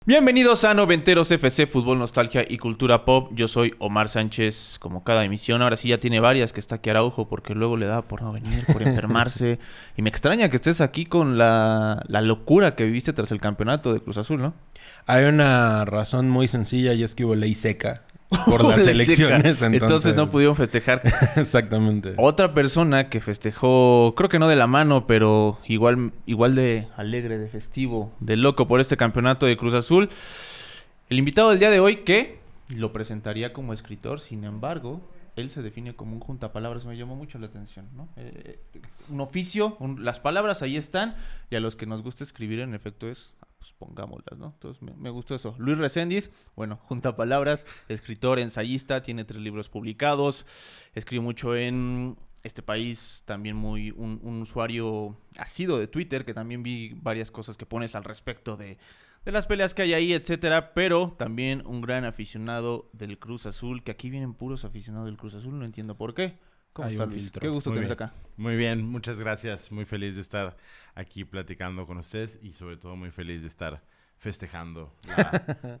Bienvenidos a Noventeros FC, Fútbol, Nostalgia y Cultura Pop. Yo soy Omar Sánchez, como cada emisión. Ahora sí ya tiene varias que está aquí Araujo, porque luego le da por no venir, por enfermarse. Y me extraña que estés aquí con la locura que viviste tras el campeonato de Cruz Azul, ¿no? Hay una razón muy sencilla y es que hubo ley seca por las Ley elecciones. seca. Entonces no pudieron festejar. Exactamente. Otra persona que festejó, creo que no de la mano, pero igual de alegre, de festivo, de loco por este campeonato de Cruz Azul. El invitado del día de hoy, que lo presentaría como escritor, sin embargo, él se define como un juntapalabras. Me llamó mucho la atención, ¿no? Un oficio, las palabras ahí están, y a los que nos gusta escribir, en efecto, pues pongámoslas, ¿no? Entonces me gustó eso. Luis Reséndiz, bueno, juntapalabras, escritor, ensayista, tiene 3 libros publicados, escribe mucho en este país, también un usuario asiduo de Twitter, que también vi varias cosas que pones al respecto de las peleas que hay ahí, etcétera, pero también un gran aficionado del Cruz Azul, que aquí vienen puros aficionados del Cruz Azul, no entiendo por qué. ¿Cómo Hay está, un Luis? filtro. Qué gusto Muy tenerte bien. acá. Muy bien, muchas gracias. Muy feliz de estar aquí platicando con ustedes y sobre todo muy feliz de estar festejando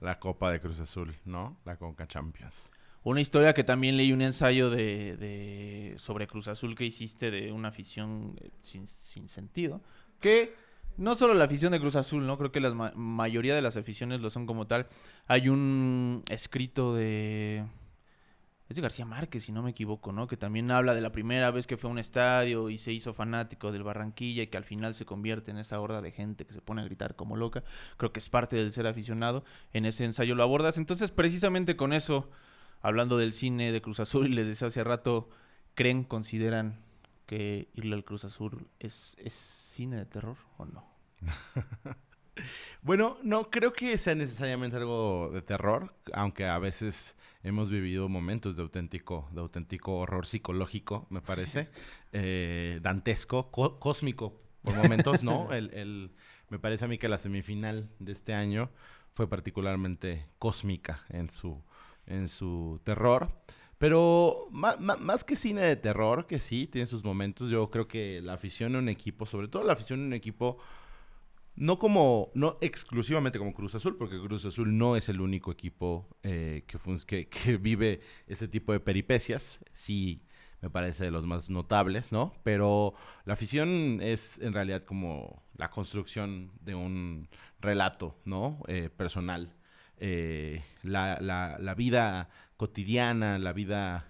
la Copa de Cruz Azul, ¿no? La Conca Champions. Una historia que también leí un ensayo sobre Cruz Azul que hiciste de una afición sin sentido, que no solo la afición de Cruz Azul, ¿no? Creo que la mayoría de las aficiones lo son como tal. Hay un escrito es de García Márquez, si no me equivoco, ¿no? Que también habla de la primera vez que fue a un estadio y se hizo fanático del Barranquilla y que al final se convierte en esa horda de gente que se pone a gritar como loca. Creo que es parte del ser aficionado. En ese ensayo lo abordas. Entonces, precisamente con eso, hablando del cine de Cruz Azul, y les decía hace rato, consideran que irle al Cruz Azul es cine de terror o no? Bueno, no creo que sea necesariamente algo de terror, aunque a veces hemos vivido momentos de auténtico horror psicológico, me parece, dantesco, cósmico por momentos, ¿no? Me parece a mí que la semifinal de este año fue particularmente cósmica en su terror. Pero más que cine de terror, que sí, tiene sus momentos, yo creo que la afición en un equipo, sobre todo la afición en un equipo, no exclusivamente como Cruz Azul, porque Cruz Azul no es el único equipo que vive ese tipo de peripecias. Sí, me parece de los más notables, ¿no? Pero la afición es en realidad como la construcción de un relato, ¿no? Personal. La vida cotidiana, la vida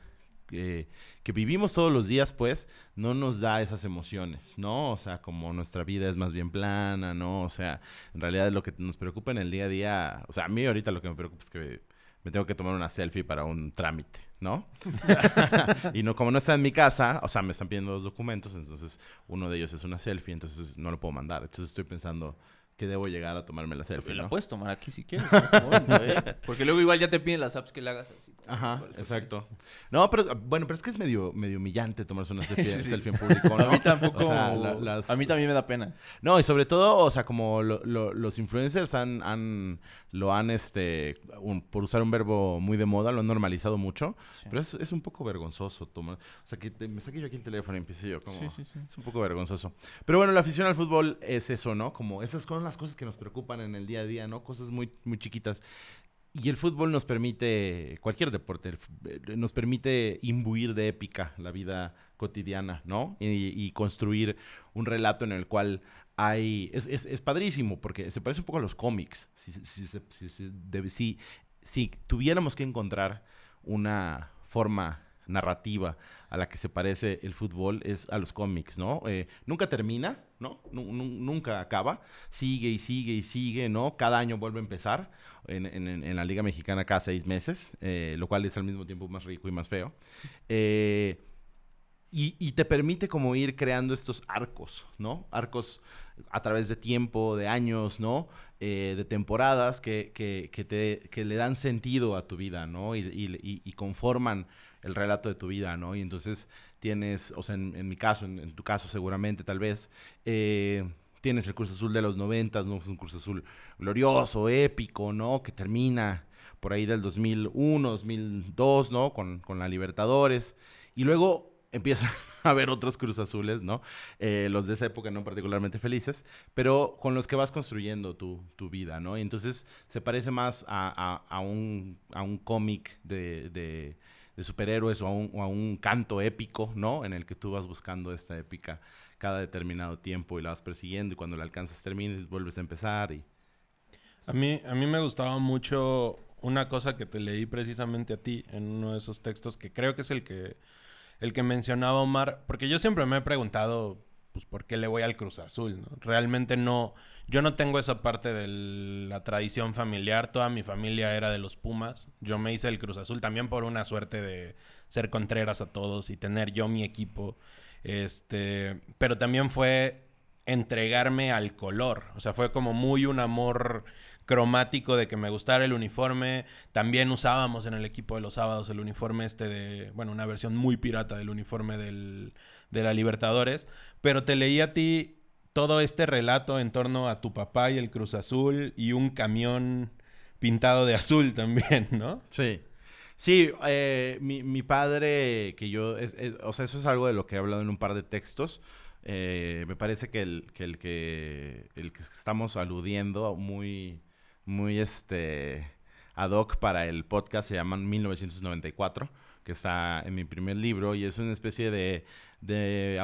que vivimos todos los días, pues, no nos da esas emociones, ¿no? O sea, como nuestra vida es más bien plana, ¿no? O sea, en realidad lo que nos preocupa en el día a día, o sea, a mí ahorita lo que me preocupa es que me tengo que tomar una selfie para un trámite, ¿no? O sea, y no, como no está en mi casa, o sea, me están pidiendo 2 documentos, entonces uno de ellos es una selfie, entonces no lo puedo mandar. Entonces estoy pensando que debo llegar a tomarme la selfie, La ¿no? puedes tomar aquí si quieres, en este momento, ¿eh? Porque luego igual ya te piden las apps que le hagas así. Ajá, exacto. No, pero bueno, pero es que es medio humillante tomarse una selfie, Sí. selfie en público, ¿no? A mí tampoco. O sea, A mí también me da pena. No, y sobre todo, o sea, como los influencers por usar un verbo muy de moda, lo han normalizado mucho, Sí. pero es un poco vergonzoso tomar, o sea, que me saque yo aquí el teléfono y empiece yo como, Sí. es un poco vergonzoso. Pero bueno, la afición al fútbol es eso, ¿no? Como esas son las cosas que nos preocupan en el día a día, ¿no? Cosas muy, muy chiquitas. Y el fútbol nos permite, cualquier deporte, nos permite imbuir de épica la vida cotidiana, ¿no? Y construir un relato en el cual es padrísimo, porque se parece un poco a los cómics. Si tuviéramos que encontrar una forma narrativa a la que se parece el fútbol, es a los cómics, ¿no? Nunca termina, ¿no? Nunca acaba. Sigue y sigue y sigue, ¿no? Cada año vuelve a empezar en la Liga Mexicana cada 6 meses, lo cual es al mismo tiempo más rico y más feo. Y te permite como ir creando estos arcos, ¿no? Arcos a través de tiempo, de años, ¿no? De temporadas que le dan sentido a tu vida, ¿no? Y conforman el relato de tu vida, ¿no? Y entonces tienes, o sea, en mi caso, en tu caso seguramente, tal vez, tienes el Cruz Azul de los 90, ¿no? Es un Cruz Azul glorioso, épico, ¿no? Que termina por ahí del 2001, 2002, ¿no? Con la Libertadores. Y luego empiezan a ver otros Cruz Azules, ¿no? Los de esa época no particularmente felices, pero con los que vas construyendo tu vida, ¿no? Y entonces se parece más a un cómic de superhéroes o a un canto épico, ¿no? En el que tú vas buscando esta épica cada determinado tiempo y la vas persiguiendo y cuando la alcanzas terminas, vuelves a empezar y... A mí me gustaba mucho una cosa que te leí precisamente a ti en uno de esos textos que creo que es el que mencionaba Omar, porque yo siempre me he preguntado, pues, ¿por qué le voy al Cruz Azul, no? Realmente no, yo no tengo esa parte de la tradición familiar, toda mi familia era de los Pumas, yo me hice el Cruz Azul también por una suerte de ser contreras a todos y tener yo mi equipo, pero también fue entregarme al color, o sea, fue como muy un amor cromático de que me gustara el uniforme. También usábamos en el equipo de los sábados el uniforme una versión muy pirata del uniforme de la Libertadores. Pero te leí a ti todo este relato en torno a tu papá y el Cruz Azul y un camión pintado de azul también, ¿no? Sí. Sí, mi padre, o sea, eso es algo de lo que he hablado en un par de textos. Me parece que el que estamos aludiendo muy ad hoc para el podcast se llama 1994, que está en mi primer libro y es una especie de es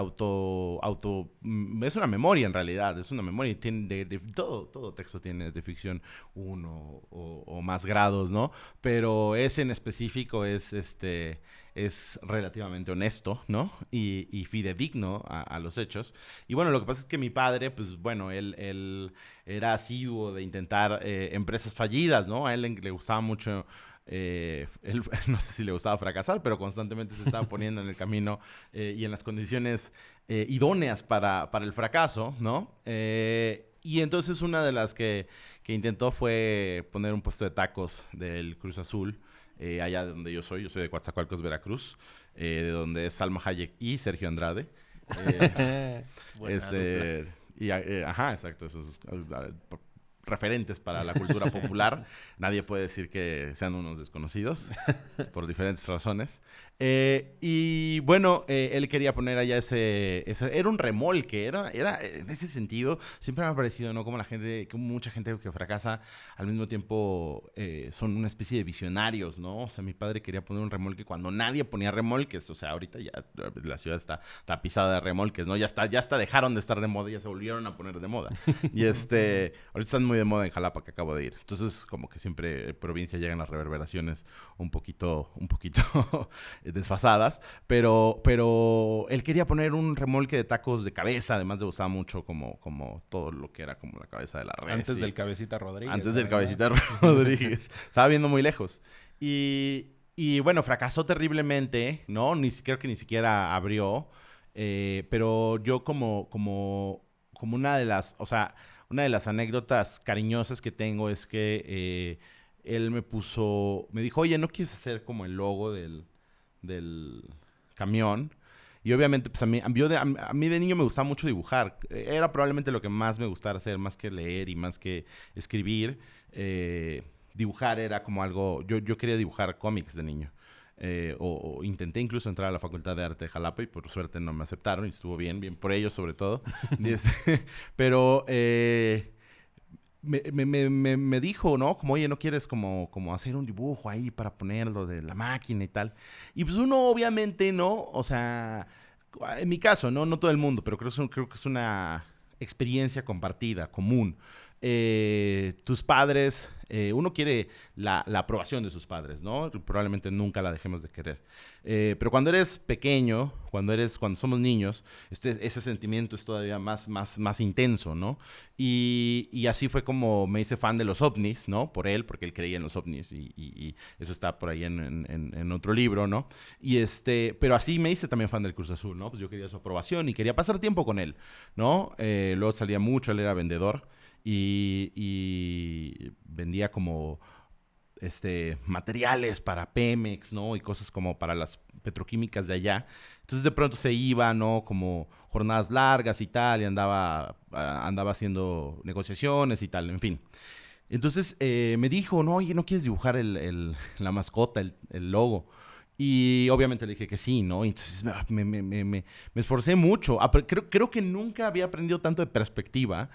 una memoria en realidad, es una memoria y tiene todo texto tiene de ficción uno o más grados, ¿no? Pero ese en específico es relativamente honesto, ¿no? Y fidedigno a los hechos. Y bueno, lo que pasa es que mi padre, pues bueno, él era asiduo de intentar empresas fallidas, ¿no? A él le gustaba mucho, él, no sé si le gustaba fracasar, pero constantemente se estaba poniendo en el camino y en las condiciones idóneas para el fracaso, ¿no? Y entonces una de las que intentó fue poner un puesto de tacos del Cruz Azul, allá de donde yo soy de Coatzacoalcos, Veracruz, de donde es Salma Hayek y Sergio Andrade. Ajá, exacto, esos referentes para la cultura popular. Nadie puede decir que sean unos desconocidos por diferentes razones. Y bueno, él quería poner allá ese era un remolque, era en ese sentido, siempre me ha parecido, ¿no? Como mucha gente que fracasa al mismo tiempo son una especie de visionarios, ¿no? O sea, mi padre quería poner un remolque cuando nadie ponía remolques, o sea, ahorita ya la ciudad está tapizada de remolques, ¿no? Ya hasta dejaron de estar de moda y ya se volvieron a poner de moda. Y ahorita están muy de moda en Jalapa, que acabo de ir. Entonces, como que siempre en provincia llegan las reverberaciones un poquito desfasadas, pero él quería poner un remolque de tacos de cabeza, además de usar mucho como todo lo que era como la cabeza de la red. Antes del Cabecita Rodríguez. Antes del Cabecita Rodríguez. Estaba viendo muy lejos. Y bueno, fracasó terriblemente, ¿no? Creo que ni siquiera abrió, pero yo como una de las, o sea, una de las anécdotas cariñosas que tengo es que él me dijo, oye, ¿no quieres hacer como el logo del camión? Y obviamente, pues a mí de niño me gustaba mucho dibujar. Era probablemente lo que más me gustara hacer, más que leer y más que escribir. Dibujar era como algo... Yo quería dibujar cómics de niño. O intenté incluso entrar a la Facultad de Arte de Jalapa y por suerte no me aceptaron y estuvo bien por ellos sobre todo. Pero me dijo, ¿no? Como, oye, ¿no quieres como hacer un dibujo ahí para ponerlo de la máquina y tal? Y pues uno obviamente, ¿no? O sea, en mi caso, ¿no? No todo el mundo, pero creo que es una experiencia compartida, común. Tus padres, uno quiere la aprobación de sus padres, ¿no? Probablemente nunca la dejemos de querer. Pero cuando eres pequeño, cuando somos niños, ese sentimiento es todavía más intenso, ¿no? Y así fue como me hice fan de los ovnis, ¿no? Porque él creía en los ovnis y eso está por ahí en otro libro, ¿no? Pero así me hice también fan del Cruz Azul, ¿no? Pues yo quería su aprobación y quería pasar tiempo con él, ¿no? Luego salía mucho, él era vendedor. Y vendía como materiales para Pemex, ¿no? Y cosas como para las petroquímicas de allá. Entonces de pronto se iba, ¿no? Como jornadas largas y tal, y andaba haciendo negociaciones y tal, en fin. Entonces me dijo, no, oye, ¿no quieres dibujar la mascota, el logo? Y obviamente le dije que sí, ¿no? Y entonces me esforcé mucho. Creo que nunca había aprendido tanto de perspectiva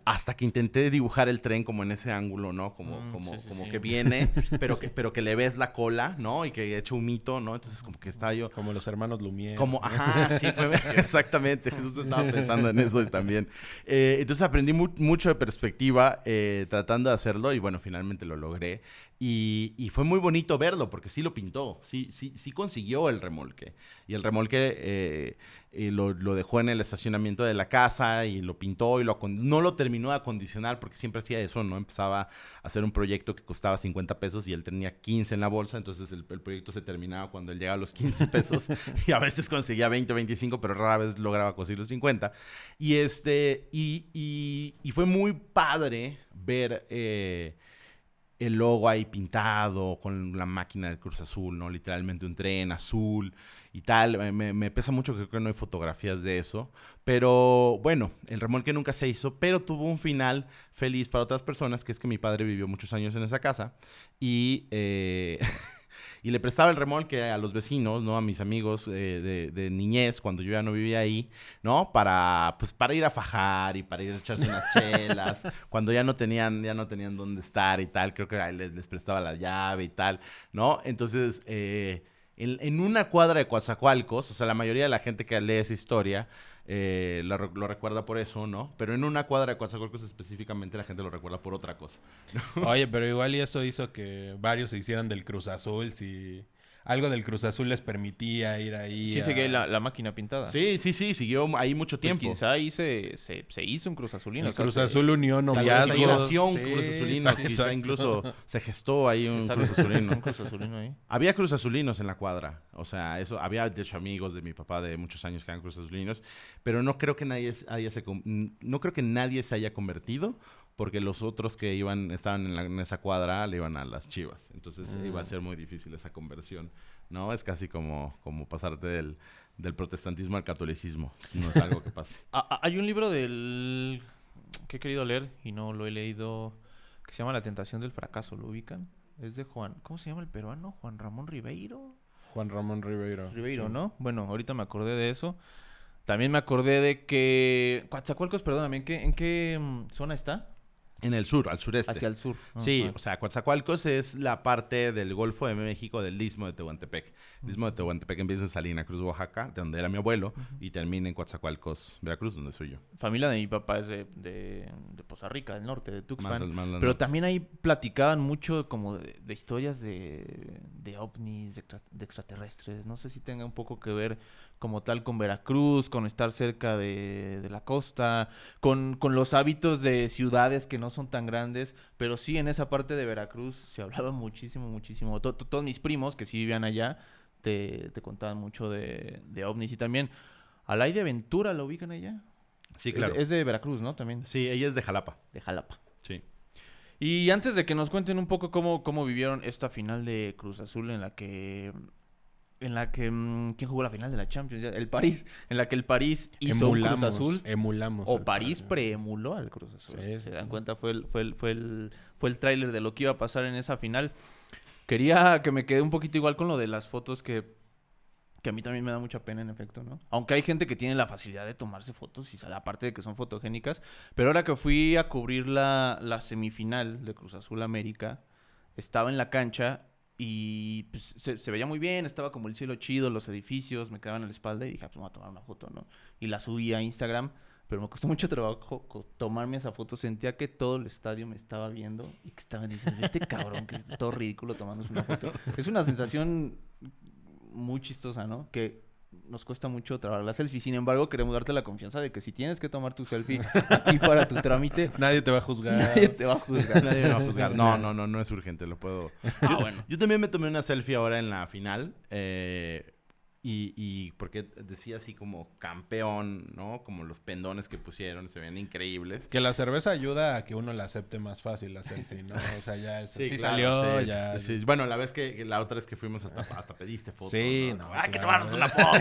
hasta que intenté dibujar el tren como en ese ángulo, ¿no? Como sí. que viene, pero que le ves la cola, ¿no? Y que echa un mito, ¿no? Entonces como que estaba yo... Como los hermanos Lumière. Ajá, sí, exactamente. Justo estaba pensando en eso también. Entonces aprendí mucho de perspectiva tratando de hacerlo y bueno, finalmente lo logré. Y fue muy bonito verlo porque sí lo pintó, sí consiguió el remolque. Y el remolque lo dejó en el estacionamiento de la casa y lo pintó y no lo terminó de acondicionar porque siempre hacía eso, ¿no? Empezaba a hacer un proyecto que costaba 50 pesos y él tenía 15 en la bolsa, entonces el proyecto se terminaba cuando él llegaba a los 15 pesos y a veces conseguía 20 o 25, pero rara vez lograba conseguir los 50. Y fue muy padre ver... el logo ahí pintado con la máquina del Cruz Azul, ¿no? Literalmente un tren azul y tal. Me pesa mucho que creo que no hay fotografías de eso. Pero bueno, el remolque nunca se hizo, pero tuvo un final feliz para otras personas, que es que mi padre vivió muchos años en esa casa y... y le prestaba el remolque a los vecinos, ¿no? A mis amigos de niñez, cuando yo ya no vivía ahí, ¿no? Para ir a fajar y para ir a echarse unas chelas. Cuando ya no tenían dónde estar y tal. Creo que les prestaba la llave y tal, ¿no? Entonces, en una cuadra de Coatzacoalcos, o sea, la mayoría de la gente que lee esa historia... lo recuerda por eso, ¿no? Pero en una cuadra de Coatzacoalcos específicamente la gente lo recuerda por otra cosa. Oye, pero igual y eso hizo que varios se hicieran del Cruz Azul, si algo del Cruz Azul les permitía ir ahí. Sí, seguía la máquina pintada. Sí, siguió ahí mucho tiempo. Pues quizá ahí se hizo un Cruz Azulino. El Cruz Azul unió La noviazgos. generación Cruz Azulino, quizá incluso se gestó ahí un Cruz Azulino. Un Cruz Azulino ahí. Había Cruz Azulinos en la cuadra, o sea, eso había de hecho amigos de mi papá de muchos años que eran Cruz Azulinos, pero no creo que nadie se haya convertido porque los otros que estaban en esa cuadra le iban a las Chivas, entonces iba a ser muy difícil esa conversión, ¿no? Es casi como pasarte del protestantismo al catolicismo, no es algo que pase. Hay un libro que he querido leer y no lo he leído, que se llama La tentación del fracaso, ¿lo ubican? Es de ¿cómo se llama el peruano? Juan Ramón Ribeiro. Juan Ramón Ribeiro. Ribeiro, Sí. ¿no? Bueno, ahorita me acordé de eso. También me acordé de que... Coatzacoalcos, perdóname, ¿en qué zona está? En el sur, al sureste. Hacia el sur. Sí, Ajá. o sea, Coatzacoalcos es la parte del Golfo de México del Istmo de Tehuantepec. El Istmo de Tehuantepec empieza en Salina Cruz, Oaxaca, de donde era mi abuelo, y termina en Coatzacoalcos, Veracruz, donde soy yo. Familia de mi papá es de Poza Rica, del norte, de Tuxpan. Más al Pero norte. también ahí platicaban mucho como de historias de ovnis, de extraterrestres. No sé si tenga un poco que ver como tal con Veracruz, con estar cerca de la costa, con los hábitos de ciudades que no son tan grandes. Pero sí, en esa parte de Veracruz se hablaba muchísimo. Todos mis primos que sí vivían allá te contaban mucho de ovnis. Y también, Alaide Ventura, ¿lo ubican allá? Sí, claro. Es de Veracruz, ¿no? También. Sí, ella es de Jalapa. De Jalapa. Sí. Y antes de que nos cuenten un poco cómo vivieron esta final de Cruz Azul en la que ¿quién jugó la final de la Champions? El París, en la que el París hizo un Cruz Azul. Emulamos. O París preemuló al Cruz Azul. Sí, ¿Se sí, dan sí. cuenta? Fue el tráiler de lo que iba a pasar en esa final. Quería que me quede un poquito igual con lo de las fotos que a mí también me da mucha pena, en efecto, ¿no? Aunque hay gente que tiene la facilidad de tomarse fotos, y aparte de que son fotogénicas. Pero ahora que fui a cubrir la semifinal de Cruz Azul América, estaba en la cancha y pues, se veía muy bien, estaba como el cielo chido, los edificios, me quedaban en la espalda y dije, pues voy a tomar una foto, ¿no? Y la subí a Instagram, pero me costó mucho trabajo tomarme esa foto. Sentía que todo el estadio me estaba viendo y que estaban diciendo, este cabrón que es todo ridículo tomándose una foto. Es una sensación muy chistosa, ¿no? Que nos cuesta mucho trabajar la selfie. Sin embargo, queremos darte la confianza de que si tienes que tomar tu selfie aquí para tu trámite, Nadie te va a juzgar. nadie te va a juzgar. Nadie me va a juzgar. No es urgente, lo puedo. Bueno. Yo también me tomé una selfie ahora en la final. y porque decía así como campeón, ¿no? Como los pendones que pusieron, se ven increíbles. Que la cerveza ayuda a que uno la acepte más fácil, la selfie, ¿no? O sea, ya Sí, claro, salió, sí, ya... sí. Bueno, la otra vez que fuimos hasta pediste foto. Sí, ¿no? no, Hay que claro. tomarnos una foto.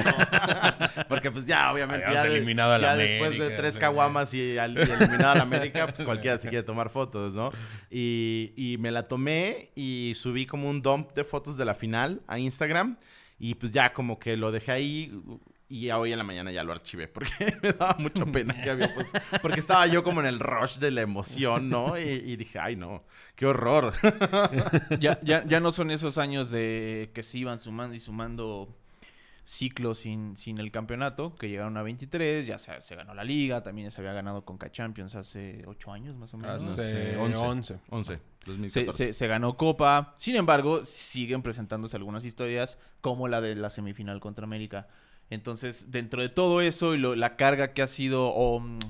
Porque pues ya, obviamente, Habíamos eliminado a la después de América, 3 sí. caguamas y eliminado a la América, pues cualquiera se quiere tomar fotos, ¿no? Y me la tomé y subí como un dump de fotos de la final a Instagram. Y pues ya como que lo dejé ahí y ya hoy en la mañana ya lo archivé porque me daba mucha pena que había pues, porque estaba yo como en el rush de la emoción, ¿no? Y dije, ay no, qué horror. Ya no son esos años de que se iban sumando y sumando ciclos sin el campeonato, que llegaron a 23, ya se ganó la liga, también se había ganado Conca Champions hace 8 años más o menos. Hace 11. 2014. Se ganó Copa, sin embargo, siguen presentándose algunas historias como la de la semifinal contra América. Entonces, dentro de todo eso y la carga que ha sido,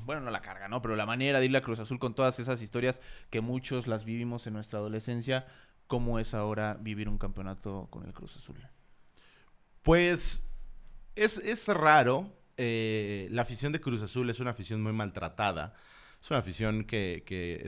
bueno, no la carga, ¿no? Pero la manera de irle a Cruz Azul con todas esas historias que muchos las vivimos en nuestra adolescencia, ¿cómo es ahora vivir un campeonato con el Cruz Azul? Pues es raro. La afición de Cruz Azul es una afición muy maltratada. Es una afición que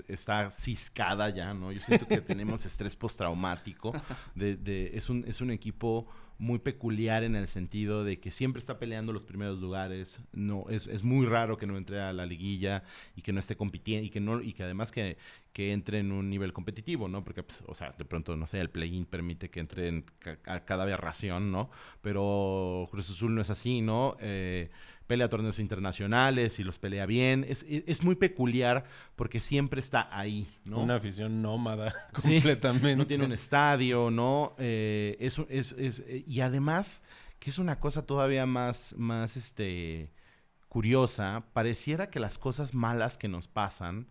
está ciscada ya, ¿no? Yo siento que tenemos estrés postraumático. Es un equipo muy peculiar en el sentido de que siempre está peleando los primeros lugares. No, es muy raro que no entre a la liguilla y que no esté compitiendo y que además que entre en un nivel competitivo, ¿no? Porque, pues, o sea, de pronto, no sé, el play-in permite que entre en cada aberración, ¿no? Pero Cruz Azul no es así, ¿no? Pelea torneos internacionales y los pelea bien. Es muy peculiar porque siempre está ahí, ¿no? Una afición nómada Sí, completamente. no tiene un estadio, ¿no? Y además, que es una cosa todavía más curiosa, pareciera que las cosas malas que nos pasan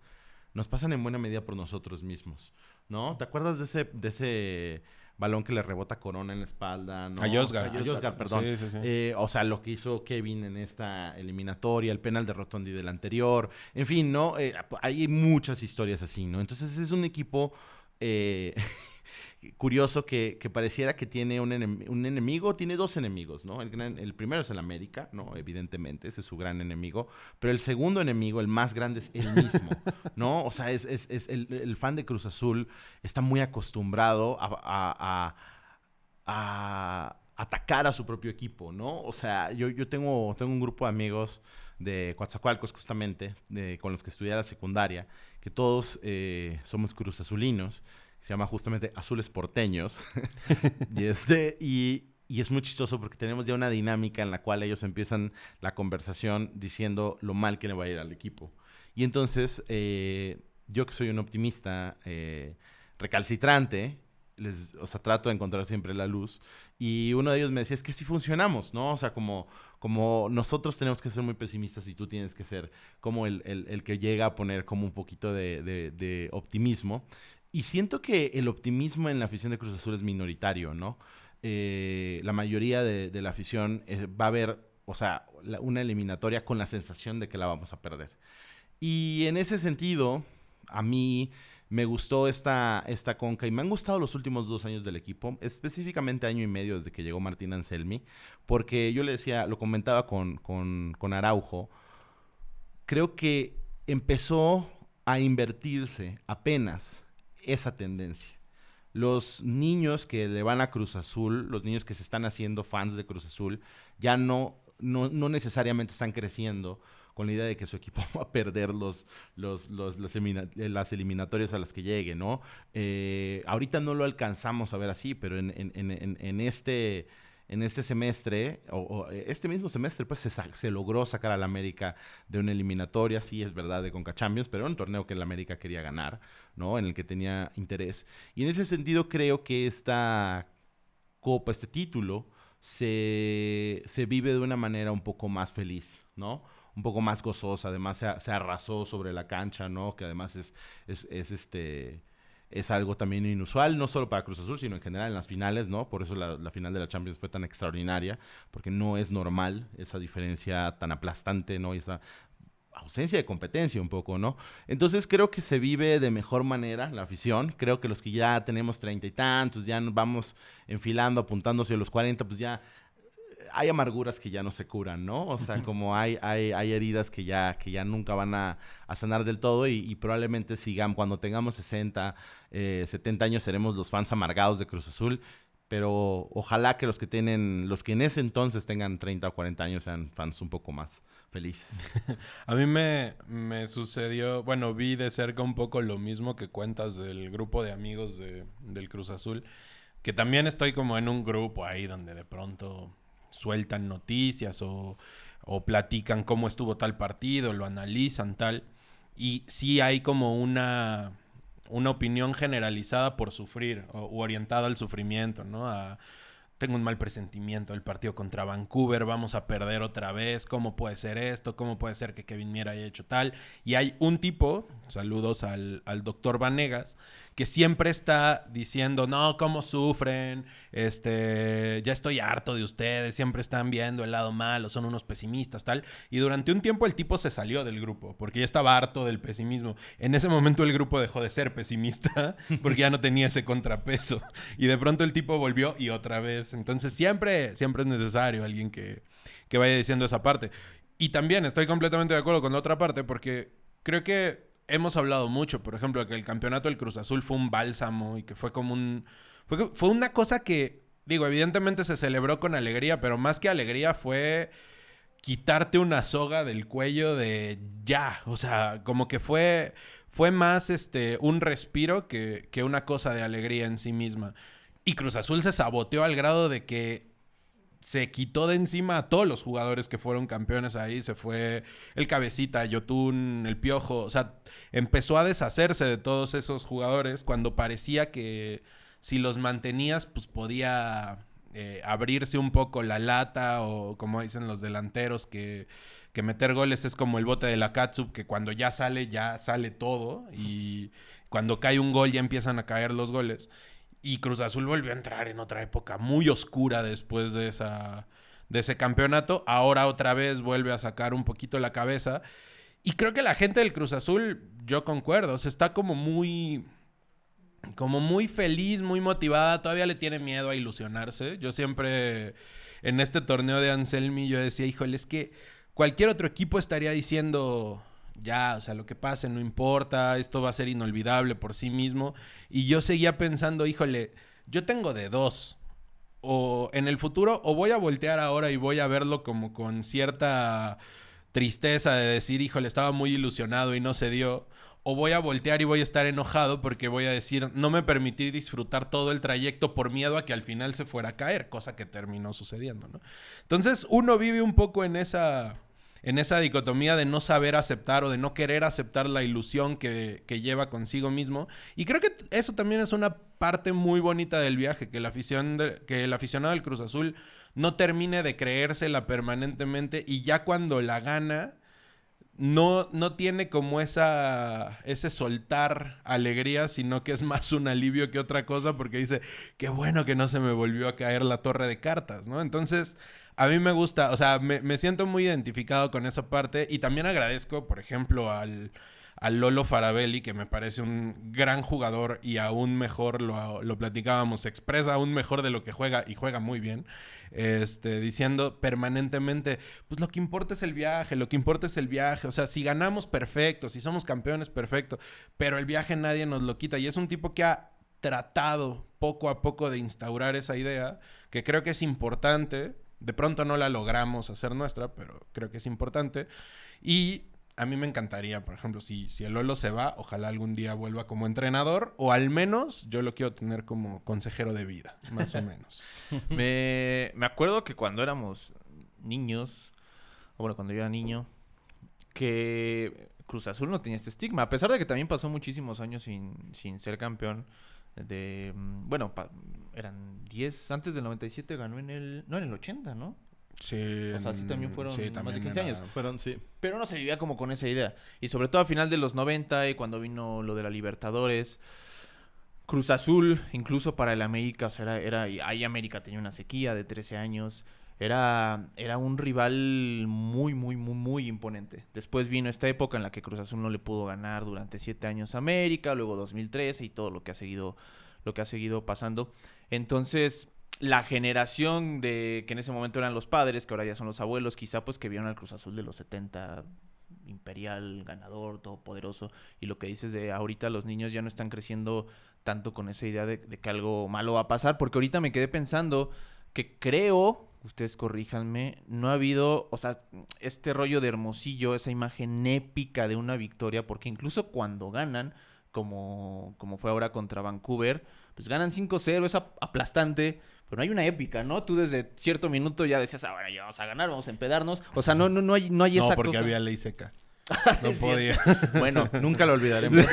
en buena medida por nosotros mismos, ¿no? ¿Te acuerdas de ese balón que le rebota a Corona en la espalda, ¿no? A Josgar. A Josgar, perdón. Sí. O sea, lo que hizo Kevin en esta eliminatoria, el penal de Rotondi del anterior, en fin, ¿no? Hay muchas historias así, ¿no? Entonces es un equipo curioso que pareciera que tiene un enemigo, tiene dos enemigos, ¿no? El primero es el América, ¿no? Evidentemente, ese es su gran enemigo, pero el segundo enemigo, el más grande, es él mismo, ¿no? O sea, es el fan de Cruz Azul está muy acostumbrado a atacar a su propio equipo, ¿no? O sea, yo tengo un grupo de amigos de Coatzacoalcos, justamente, con los que estudié la secundaria, que todos somos cruzazulinos. Se llama justamente Azules Porteños. y es muy chistoso porque tenemos ya una dinámica en la cual ellos empiezan la conversación diciendo lo mal que le va a ir al equipo. Y entonces, yo que soy un optimista recalcitrante, trato de encontrar siempre la luz. Y uno de ellos me decía, es que sí funcionamos, ¿no? O sea, como nosotros tenemos que ser muy pesimistas y tú tienes que ser como el que llega a poner como un poquito de optimismo. Y siento que el optimismo en la afición de Cruz Azul es minoritario, ¿no? La mayoría de la afición va a ver, o sea, una eliminatoria con la sensación de que la vamos a perder. Y en ese sentido, a mí me gustó esta Conca y me han gustado los últimos 2 años del equipo, específicamente año y medio desde que llegó Martín Anselmi, porque yo le decía, lo comentaba con Araujo, creo que empezó a invertirse apenas esa tendencia. Los niños que le van a Cruz Azul, los niños que se están haciendo fans de Cruz Azul, ya no necesariamente están creciendo con la idea de que su equipo va a perder las eliminatorias a las que llegue, ¿no? Ahorita no lo alcanzamos a ver así, pero en este semestre, este mismo semestre, pues se logró sacar al América de una eliminatoria, sí es verdad, de Conca Champions, pero era un torneo que el América quería ganar, ¿no? En el que tenía interés. Y en ese sentido creo que esta copa, este título, se vive de una manera un poco más feliz, ¿no? Un poco más gozosa. Además se arrasó sobre la cancha, ¿no? Que además es algo también inusual, no solo para Cruz Azul, sino en general en las finales, ¿no? Por eso la final de la Champions fue tan extraordinaria, porque no es normal esa diferencia tan aplastante, ¿no? Y esa ausencia de competencia un poco, ¿no? Entonces creo que se vive de mejor manera la afición. Creo que los que ya tenemos 30 y tantos, ya nos vamos enfilando, apuntando hacia los 40, pues ya hay amarguras que ya no se curan, ¿no? O sea, como hay heridas que ya nunca van a sanar del todo y probablemente cuando tengamos 60, 70 años seremos los fans amargados de Cruz Azul, pero ojalá que los que en ese entonces tengan 30 o 40 años sean fans un poco más felices. A mí me sucedió, bueno, vi de cerca un poco lo mismo que cuentas del grupo de amigos del Cruz Azul, que también estoy como en un grupo ahí donde de pronto sueltan noticias o platican cómo estuvo tal partido, lo analizan tal, y sí hay como una opinión generalizada por sufrir o orientada al sufrimiento, ¿no? Tengo un mal presentimiento del partido contra Vancouver, vamos a perder otra vez, ¿cómo puede ser esto? ¿Cómo puede ser que Kevin Mier haya hecho tal? Y hay un tipo, saludos al doctor Vanegas, que siempre está diciendo, no, ¿cómo sufren? Ya estoy harto de ustedes, siempre están viendo el lado malo, son unos pesimistas, tal. Y durante un tiempo el tipo se salió del grupo, porque ya estaba harto del pesimismo. En ese momento el grupo dejó de ser pesimista, porque ya no tenía ese contrapeso. Y de pronto el tipo volvió y otra vez. Entonces siempre es necesario alguien que vaya diciendo esa parte. Y también estoy completamente de acuerdo con la otra parte, porque creo que hemos hablado mucho, por ejemplo, que el campeonato del Cruz Azul fue un bálsamo y que fue como fue una cosa que, digo, evidentemente se celebró con alegría, pero más que alegría fue quitarte una soga del cuello de ya. O sea, como que fue más un respiro que una cosa de alegría en sí misma. Y Cruz Azul se saboteó al grado de que se quitó de encima a todos los jugadores que fueron campeones ahí. Se fue el Cabecita, Yotun, el Piojo. O sea, empezó a deshacerse de todos esos jugadores cuando parecía que si los mantenías, pues podía abrirse un poco la lata, o como dicen los delanteros, que meter goles es como el bote de la catsup, que cuando ya sale todo, y cuando cae un gol ya empiezan a caer los goles. Y Cruz Azul volvió a entrar en otra época muy oscura después de ese campeonato. Ahora otra vez vuelve a sacar un poquito la cabeza. Y creo que la gente del Cruz Azul, yo concuerdo, o sea, está como muy feliz, muy motivada. Todavía le tiene miedo a ilusionarse. Yo siempre, en este torneo de Anselmi, yo decía, híjole, es que cualquier otro equipo estaría diciendo, ya, o sea, lo que pase no importa, esto va a ser inolvidable por sí mismo. Y yo seguía pensando, híjole, yo tengo de dos. O en el futuro, o voy a voltear ahora y voy a verlo como con cierta tristeza de decir, híjole, estaba muy ilusionado y no se dio. O voy a voltear y voy a estar enojado porque voy a decir, no me permití disfrutar todo el trayecto por miedo a que al final se fuera a caer, cosa que terminó sucediendo, ¿no? Entonces uno vive un poco en esa dicotomía de no saber aceptar o de no querer aceptar la ilusión que lleva consigo mismo. Y creo que eso también es una parte muy bonita del viaje, que el aficionado del Cruz Azul no termine de creérsela permanentemente, y ya cuando la gana no tiene como ese soltar alegría, sino que es más un alivio que otra cosa, porque dice, qué bueno que no se me volvió a caer la torre de cartas, ¿no? Entonces, a mí me gusta, o sea, me siento muy identificado con esa parte, y también agradezco, por ejemplo, al Lolo Faravelli, que me parece un gran jugador, y aún mejor, lo platicábamos, se expresa aún mejor de lo que juega, y juega muy bien, diciendo permanentemente, pues lo que importa es el viaje, o sea, si ganamos, perfecto, si somos campeones, perfecto, pero el viaje nadie nos lo quita, y es un tipo que ha tratado poco a poco de instaurar esa idea, que creo que es importante. De pronto no la logramos hacer nuestra, pero creo que es importante. Y a mí me encantaría, por ejemplo, si el Lolo se va, ojalá algún día vuelva como entrenador, o al menos yo lo quiero tener como consejero de vida, más o menos. Me acuerdo que cuando éramos niños, o bueno, cuando yo era niño, que Cruz Azul no tenía este estigma, a pesar de que también pasó muchísimos años sin ser campeón. Eran 10, antes del 97 ganó en el 80, ¿no? Sí. O sea, sí también fueron más de 15 años. Sí. Pero no se vivía como con esa idea. Y sobre todo a final de los 90, y cuando vino lo de la Libertadores, Cruz Azul, incluso para el América, o sea, ahí América tenía una sequía de 13 años. Era un rival muy, muy, muy, muy imponente. Después vino esta época en la que Cruz Azul no le pudo ganar durante 7 años a América, luego 2013 y todo lo que ha seguido pasando. Entonces, la generación de que en ese momento eran los padres, que ahora ya son los abuelos, quizá pues que vieron al Cruz Azul de los 70, imperial, ganador, todopoderoso, y lo que dices de ahorita los niños ya no están creciendo tanto con esa idea de que algo malo va a pasar, porque ahorita me quedé pensando que creo, ustedes corríjanme, no ha habido, o sea, este rollo de Hermosillo, esa imagen épica de una victoria, porque incluso cuando ganan, como fue ahora contra Vancouver, pues ganan 5-0, es aplastante, pero no hay una épica, ¿no? Tú desde cierto minuto ya decías, bueno, ya vamos a ganar, vamos a empedarnos. O sea, no hay esa cosa. No, porque había ley seca. No podía. Bueno, nunca lo olvidaremos.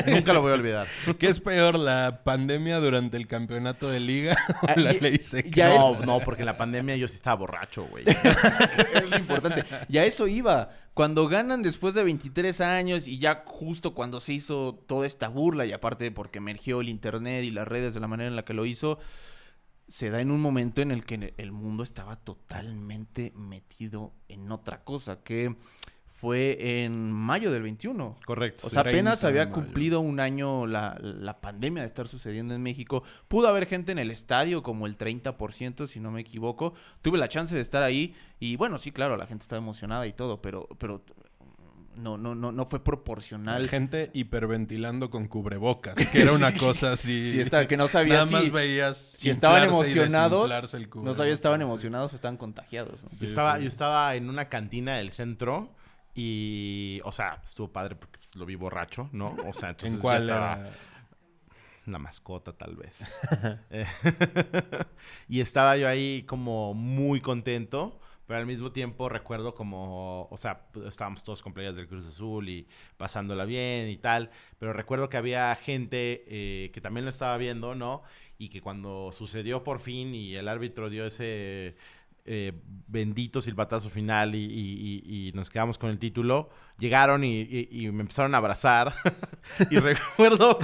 Nunca lo voy a olvidar. ¿Qué es peor, la pandemia durante el campeonato de liga o la ley seca? No, porque en la pandemia yo sí estaba borracho, güey. Es lo importante. Y a eso iba. Cuando ganan después de 23 años y ya justo cuando se hizo toda esta burla, y aparte porque emergió el internet y las redes de la manera en la que lo hizo, se da en un momento en el que el mundo estaba totalmente metido en otra cosa, que fue en mayo del 21. Correcto. O sea, apenas 30 de había mayo. cumplido un año la pandemia de estar sucediendo en México. Pudo haber gente en el estadio, como el 30%, si no me equivoco. Tuve la chance de estar ahí y bueno, sí, claro, la gente estaba emocionada y todo, pero no fue proporcional. Gente hiperventilando con cubrebocas, que era una cosa así. Sí, que no sabía Nada más veías si estaban inflarse y emocionados, desinflarse el no cubrebocas, sabía si estaban sí. emocionados o estaban contagiados, ¿no? Sí, Yo sí. estaba en una cantina del centro y, o sea, estuvo padre porque pues, lo vi borracho, ¿no? O sea, entonces ¿En cuál ya estaba era? la mascota, tal vez. Y estaba yo ahí como muy contento, pero al mismo tiempo recuerdo como, o sea, estábamos todos con playas del Cruz Azul y pasándola bien y tal, pero recuerdo que había gente que también lo estaba viendo, ¿no? Y que cuando sucedió por fin y el árbitro dio ese bendito silbatazo final y nos quedamos con el título, llegaron y me empezaron a abrazar y recuerdo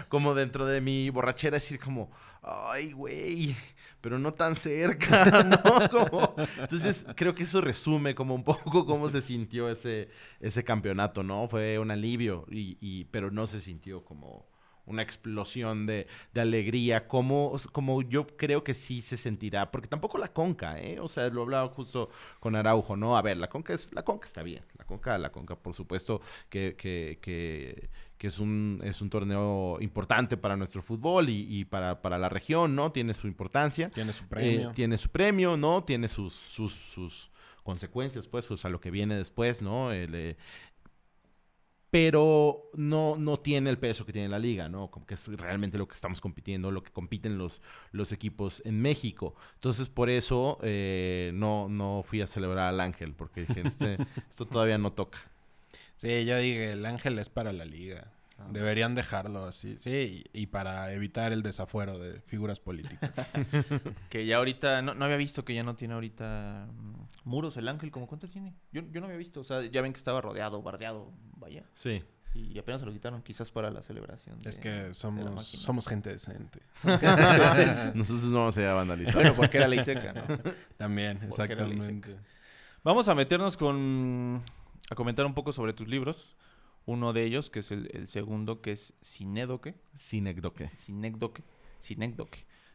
como dentro de mi borrachera decir como, ay, güey, pero no tan cerca, ¿no? Entonces creo que eso resume como un poco cómo se sintió ese campeonato, ¿no? Fue un alivio, pero no se sintió como una explosión de alegría, como yo creo que sí se sentirá, porque tampoco la Conca, ¿eh? O sea, lo hablaba justo con Araujo, ¿no? A ver, la Conca está bien, la Conca, por supuesto que es un torneo importante para nuestro fútbol y para la región, ¿no? Tiene su importancia. Tiene su premio. Tiene su premio, ¿no? Tiene sus consecuencias, pues, o sea, lo que viene después, ¿no? Pero no tiene el peso que tiene la liga, ¿no? Como que es realmente lo que estamos compitiendo, lo que compiten los equipos en México. Entonces, por eso no fui a celebrar al Ángel, porque dije, esto todavía no toca. Sí, ya dije, el Ángel es para la liga. Deberían dejarlo así. Sí, y para evitar el desafuero de figuras políticas. Que ya ahorita, no había visto que ya no tiene ahorita muros el Ángel, ¿cómo cuánto tiene? Yo no había visto, o sea, ya ven que estaba rodeado, bardeado, vaya. Sí. Y apenas se lo quitaron, quizás para la celebración. Es que somos gente decente. Nosotros no vamos a ir a vandalizar. Bueno, porque era ley seca, ¿no? También, Porque era ley exactamente. Vamos a meternos a comentar un poco sobre tus libros. Uno de ellos, que es el segundo, que es Cinédoque. Cinédoque.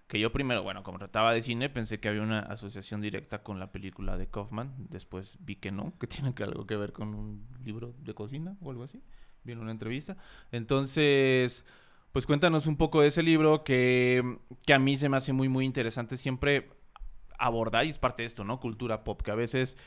Que yo primero, bueno, como trataba de cine, pensé que había una asociación directa con la película de Kaufman. Después vi que no, que tiene algo que ver con un libro de cocina o algo así. Vi en una entrevista. Entonces, pues cuéntanos un poco de ese libro que a mí se me hace muy, muy interesante siempre abordar, y es parte de esto, ¿no? Cultura pop, que a veces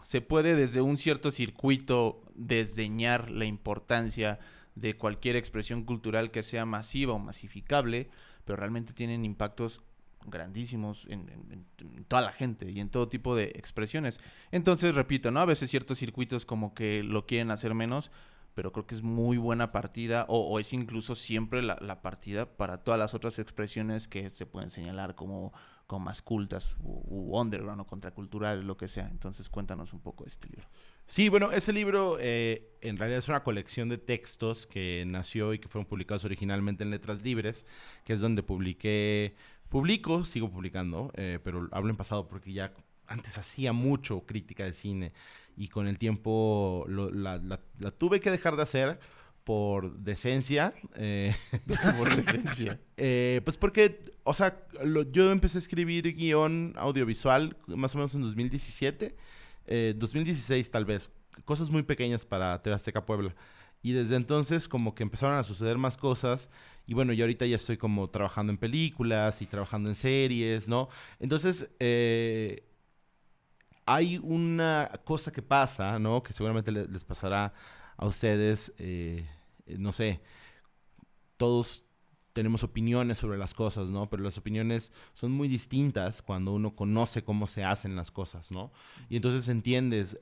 se puede desde un cierto circuito desdeñar la importancia de cualquier expresión cultural que sea masiva o masificable, pero realmente tienen impactos grandísimos en toda la gente y en todo tipo de expresiones. Entonces, repito, ¿no? A veces ciertos circuitos como que lo quieren hacer menos, pero creo que es muy buena partida o es incluso siempre la partida para todas las otras expresiones que se pueden señalar como más cultas u underground o contracultural, lo que sea. Entonces, cuéntanos un poco de este libro. Sí, bueno, ese libro en realidad es una colección de textos que nació y que fueron publicados originalmente en Letras Libres, que es donde sigo publicando, pero hablo en pasado porque ya antes hacía mucho crítica de cine y con el tiempo la tuve que dejar de hacer por decencia. Por decencia. Pues porque, o sea, yo empecé a escribir guión audiovisual más o menos en 2017, 2016 tal vez, cosas muy pequeñas para TV Azteca Puebla. Y desde entonces como que empezaron a suceder más cosas. Y bueno, yo ahorita ya estoy como trabajando en películas y trabajando en series, ¿no? Entonces, hay una cosa que pasa, ¿no? Que seguramente les pasará a ustedes, no sé, todos tenemos opiniones sobre las cosas, ¿no? Pero las opiniones son muy distintas cuando uno conoce cómo se hacen las cosas, ¿no? Y entonces entiendes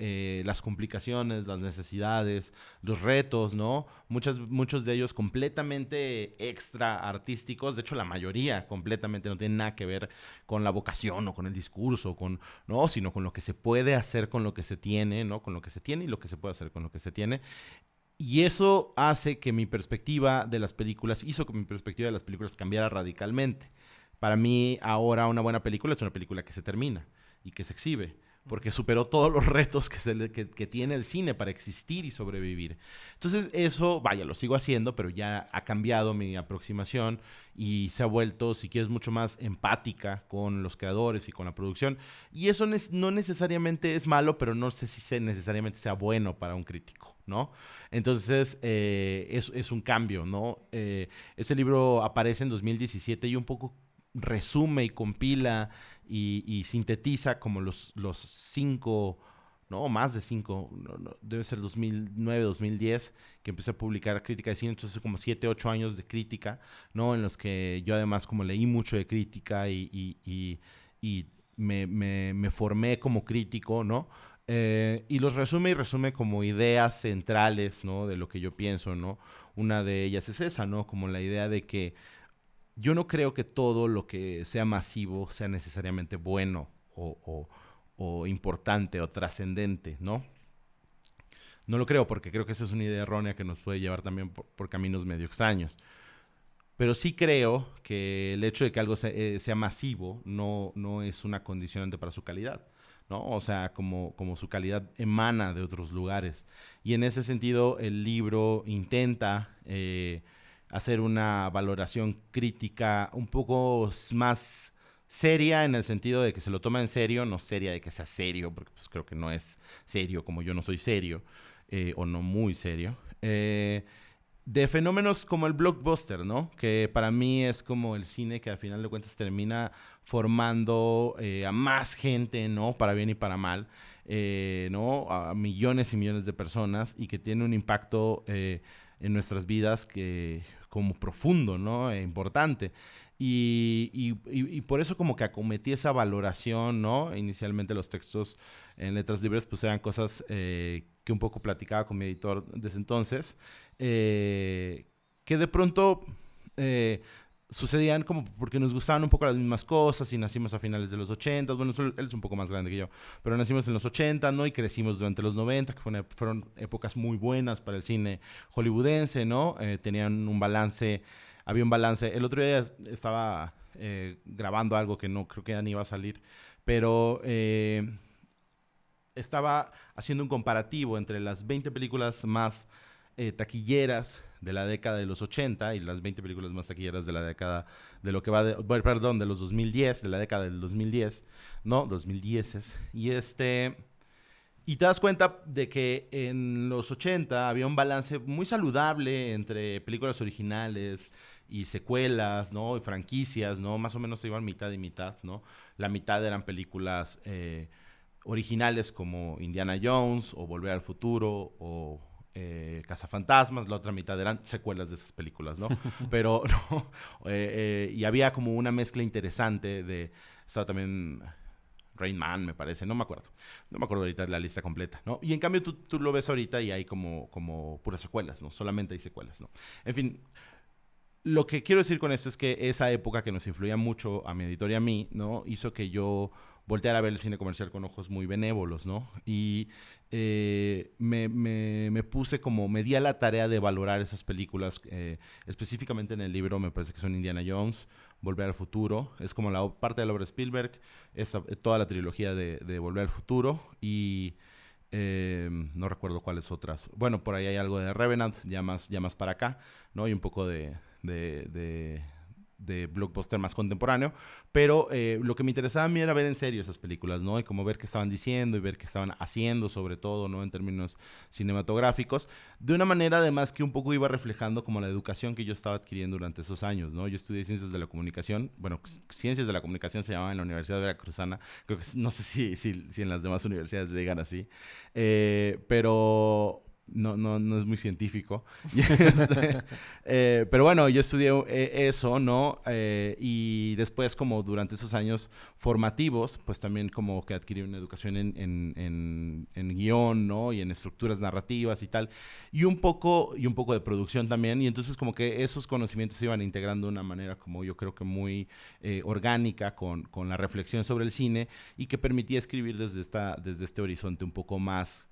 las complicaciones, las necesidades, los retos, ¿no? Muchos de ellos completamente extra artísticos, de hecho la mayoría completamente no tienen nada que ver con la vocación o con el discurso, ¿no? Sino con lo que se puede hacer con lo que se tiene, ¿no? Con lo que se tiene y lo que se puede hacer con lo que se tiene. Y eso hace que mi perspectiva de las películas, hizo que mi perspectiva de las películas cambiara radicalmente. Para mí, ahora una buena película es una película que se termina y que se exhibe, porque superó todos los retos que tiene el cine para existir y sobrevivir. Entonces, eso, vaya, lo sigo haciendo, pero ya ha cambiado mi aproximación y se ha vuelto, si quieres, mucho más empática con los creadores y con la producción. Y eso no necesariamente es malo, pero no sé si necesariamente sea bueno para un crítico, ¿no? Entonces, es un cambio, ¿no? Ese libro aparece en 2017 y un poco resume y compila y sintetiza como los 5, no, más de 5, debe ser 2009, 2010, que empecé a publicar crítica de cine, entonces como 7, 8 años de crítica, ¿no? En los que yo además como leí mucho de crítica y me formé como crítico, ¿no? Y los resume como ideas centrales, ¿no? De lo que yo pienso, ¿no? Una de ellas es esa, ¿no? Como la idea de que yo no creo que todo lo que sea masivo sea necesariamente bueno o importante o trascendente, ¿no? No lo creo porque creo que esa es una idea errónea que nos puede llevar también por caminos medio extraños. Pero sí creo que el hecho de que algo sea masivo no es una condicionante para su calidad, ¿no? O sea, como su calidad emana de otros lugares. Y en ese sentido, el libro intenta hacer una valoración crítica un poco más seria en el sentido de que se lo toma en serio, no seria de que sea serio, porque pues creo que no es serio como yo no soy serio, o no muy serio. De fenómenos como el blockbuster, ¿no? Que para mí es como el cine que al final de cuentas termina formando a más gente, ¿no? Para bien y para mal, ¿no? A millones y millones de personas y que tiene un impacto en nuestras vidas que como profundo, ¿no? Importante. Y por eso como que acometí esa valoración, ¿no? Inicialmente los textos en letras libres pues eran cosas que un poco platicaba con mi editor desde entonces, que de pronto sucedían como porque nos gustaban un poco las mismas cosas y nacimos a finales de los 80, bueno, él es un poco más grande que yo, pero nacimos en los 80, ¿no? Y crecimos durante los 90, que fueron épocas muy buenas para el cine hollywoodense, ¿no? Tenían un balance, había un balance. El otro día estaba grabando algo que no creo que ya ni iba a salir, pero estaba haciendo un comparativo entre las 20 películas más taquilleras de la década de los 80 y las 20 películas más taquilleras de la década de lo que va de, perdón, de los 2010, de la década del 2010, ¿no? 2010. Y te das cuenta de que en los 80 había un balance muy saludable entre películas originales y secuelas, ¿no? Y franquicias, ¿no? Más o menos se iban mitad y mitad, ¿no? La mitad eran películas originales como Indiana Jones o Volver al Futuro o Cazafantasmas, la otra mitad eran secuelas de esas películas, ¿no? Pero, no, y había como una mezcla interesante de, estaba también Rain Man, me parece, no me acuerdo ahorita la lista completa, ¿no? Y en cambio tú lo ves ahorita y hay como puras secuelas, ¿no? Solamente hay secuelas, ¿no? En fin, lo que quiero decir con esto es que esa época que nos influía mucho a mi editor y a mí, ¿no? Hizo que yo volteara a ver el cine comercial con ojos muy benévolos, ¿no? Y me puse como, me di a la tarea de valorar esas películas, específicamente en el libro me parece que son Indiana Jones, Volver al Futuro, es como parte de la obra de Spielberg, toda la trilogía de Volver al Futuro, y No recuerdo cuáles otras. Bueno, por ahí hay algo de Revenant, ya más para acá, ¿no? Y un poco de blockbuster más contemporáneo, pero lo que me interesaba a mí era ver en serio esas películas, ¿no? Y como ver qué estaban diciendo y ver qué estaban haciendo, sobre todo, ¿no? En términos cinematográficos, de una manera además que un poco iba reflejando como la educación que yo estaba adquiriendo durante esos años, ¿no? Yo estudié Ciencias de la Comunicación, bueno, Ciencias de la Comunicación se llamaba en la Universidad Veracruzana, creo que no sé si en las demás universidades le digan así, pero... No es muy científico. Pero bueno, yo estudié eso, ¿no? Y después, como durante esos años formativos, pues también como que adquirí una educación en guión, ¿no? Y en estructuras narrativas y tal. Y un poco de producción también. Y entonces como que esos conocimientos se iban integrando de una manera como yo creo que muy orgánica con la reflexión sobre el cine y que permitía escribir desde este horizonte un poco más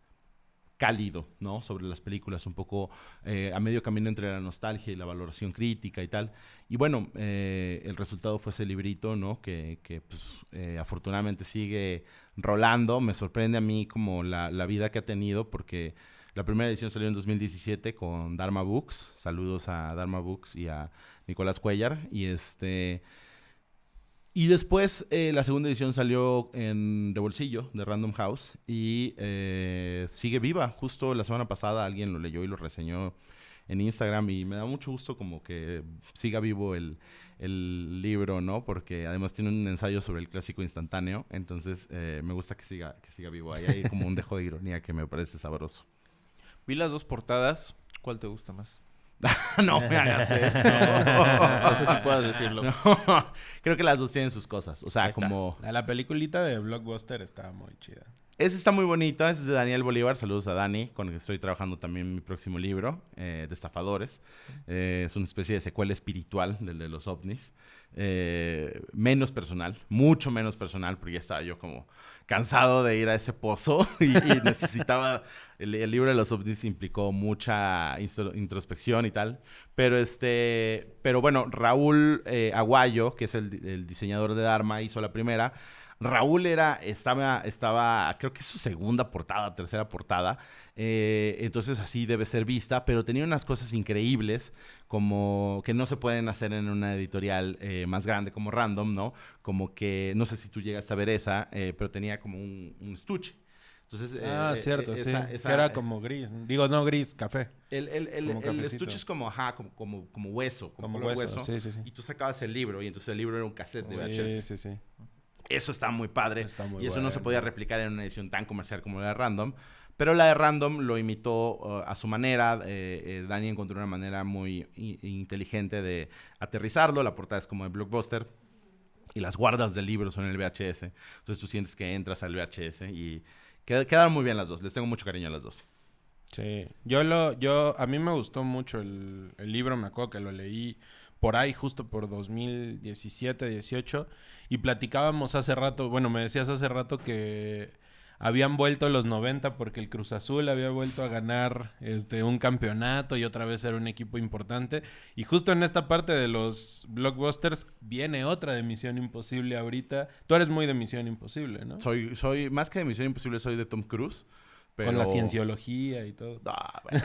cálido, ¿no? Sobre las películas, un poco a medio camino entre la nostalgia y la valoración crítica y tal. Y bueno, el resultado fue ese librito, ¿no? Que pues, afortunadamente sigue rolando. Me sorprende a mí como la vida que ha tenido, porque la primera edición salió en 2017 con Dharma Books. Saludos a Dharma Books y a Nicolás Cuellar. Y después la segunda edición salió en de bolsillo de Random House y sigue viva. Justo la semana pasada alguien lo leyó y lo reseñó en Instagram y me da mucho gusto como que siga vivo el libro, ¿no? Porque además tiene un ensayo sobre el clásico instantáneo, entonces me gusta que siga vivo. Ahí hay como un dejo de ironía que me parece sabroso. Vi las dos portadas. ¿Cuál te gusta más? No me hagas eso. No sé si puedas decirlo. No, creo que las dos tienen sus cosas. O sea, Ahí está. como... La peliculita de Blockbuster está muy chida. Esa está muy bonita, es de Daniel Bolívar. Saludos a Dani, con el que estoy trabajando también en mi próximo libro, de Estafadores. Es una especie de secuela espiritual del de los ovnis. Menos personal, mucho menos personal, porque ya estaba yo como cansado de ir a ese pozo y necesitaba... El libro de los ovnis implicó mucha introspección y tal. Pero bueno, Raúl Aguayo, que es el diseñador de Dharma, hizo la primera. Raúl estaba, creo que es su segunda portada, tercera portada, entonces así debe ser vista, pero tenía unas cosas increíbles como que no se pueden hacer en una editorial más grande como Random, ¿no? Como que, no sé si tú llegaste a ver esa, pero tenía como un estuche. Entonces, cierto, sí. Que era como gris. Digo, no gris, café. El estuche es como, como hueso. Como hueso. Sí. Y tú sacabas el libro, y entonces el libro era un cassette de VHS. Sí. Eso está muy padre. Está muy y eso bueno. no se podía replicar en una edición tan comercial como la de Random. Pero la de Random lo imitó a su manera. Dani encontró una manera muy inteligente de aterrizarlo. La portada es como de Blockbuster. Y las guardas del libro son en el VHS. Entonces tú sientes que entras al VHS y quedaron muy bien las dos. Les tengo mucho cariño a las dos. Sí. A mí me gustó mucho el libro. Me acuerdo que lo leí por ahí, justo por 2017, 18. Y platicábamos hace rato, bueno, me decías hace rato que habían vuelto los 90 porque el Cruz Azul había vuelto a ganar un campeonato y otra vez era un equipo importante. Y justo en esta parte de los blockbusters viene otra de Misión Imposible ahorita. Tú eres muy de Misión Imposible, ¿no? Soy más que de Misión Imposible, soy de Tom Cruise. Pero... Con la cienciología y todo. Bueno.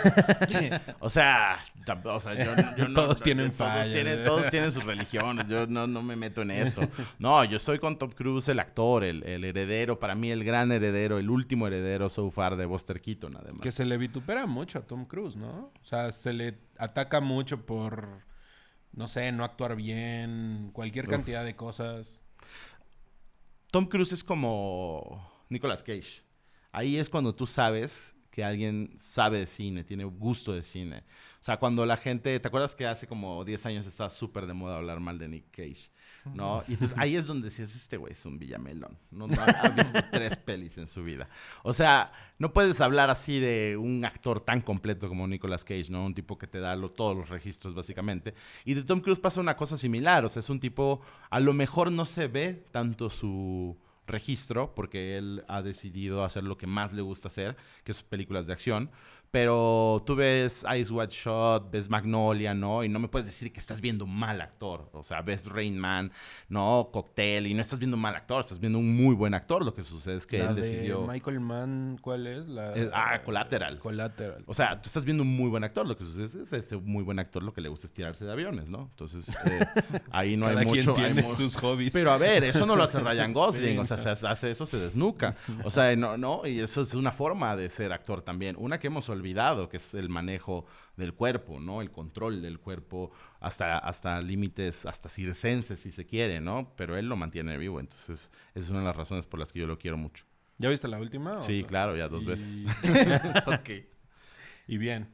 o sea, yo no... Todos tienen fallas. Todos tienen sus religiones. Yo no me meto en eso. No, yo soy con Tom Cruise, el actor, el heredero. Para mí, el gran heredero, el último heredero so far de Buster Keaton, además. Que se le vitupera mucho a Tom Cruise, ¿no? O sea, se le ataca mucho por, no sé, no actuar bien, cualquier cantidad de cosas. Tom Cruise es como Nicolas Cage. Ahí es cuando tú sabes que alguien sabe de cine, tiene gusto de cine. O sea, cuando la gente... ¿Te acuerdas que hace como 10 años estaba súper de moda hablar mal de Nick Cage? ¿No? Y entonces ahí es donde decías, este güey es un villamelón. No ha visto 3 pelis en su vida. O sea, no puedes hablar así de un actor tan completo como Nicolas Cage, ¿no? Un tipo que te da todos los registros, básicamente. Y de Tom Cruise pasa una cosa similar. O sea, es un tipo... A lo mejor no se ve tanto su... registro, porque él ha decidido hacer lo que más le gusta hacer, que es películas de acción, Pero tú ves Eyes Wide Shut, ves Magnolia, ¿no? Y no me puedes decir que estás viendo un mal actor. O sea, ves Rain Man, ¿no? Cocktail, y no estás viendo un mal actor, estás viendo un muy buen actor. Lo que sucede es que La él de decidió... Michael Mann, ¿cuál es? Collateral. Collateral. O sea, tú estás viendo un muy buen actor. Lo que sucede es que este muy buen actor lo que le gusta es tirarse de aviones, ¿no? Entonces, ahí no Cada hay quien mucho... tiene sus hobbies. Pero a ver, eso no lo hace Ryan Gosling. Sí, O sea, se hace eso, se desnuca. O sea, no, y eso es una forma de ser actor también. Una que hemos olvidado, que es el manejo del cuerpo, ¿no? El control del cuerpo hasta límites, hasta circenses, si se quiere, ¿no? Pero él lo mantiene vivo. Entonces, esa es una de las razones por las que yo lo quiero mucho. ¿Ya viste la última? Sí, claro, ya 2 veces. Ok. Y bien.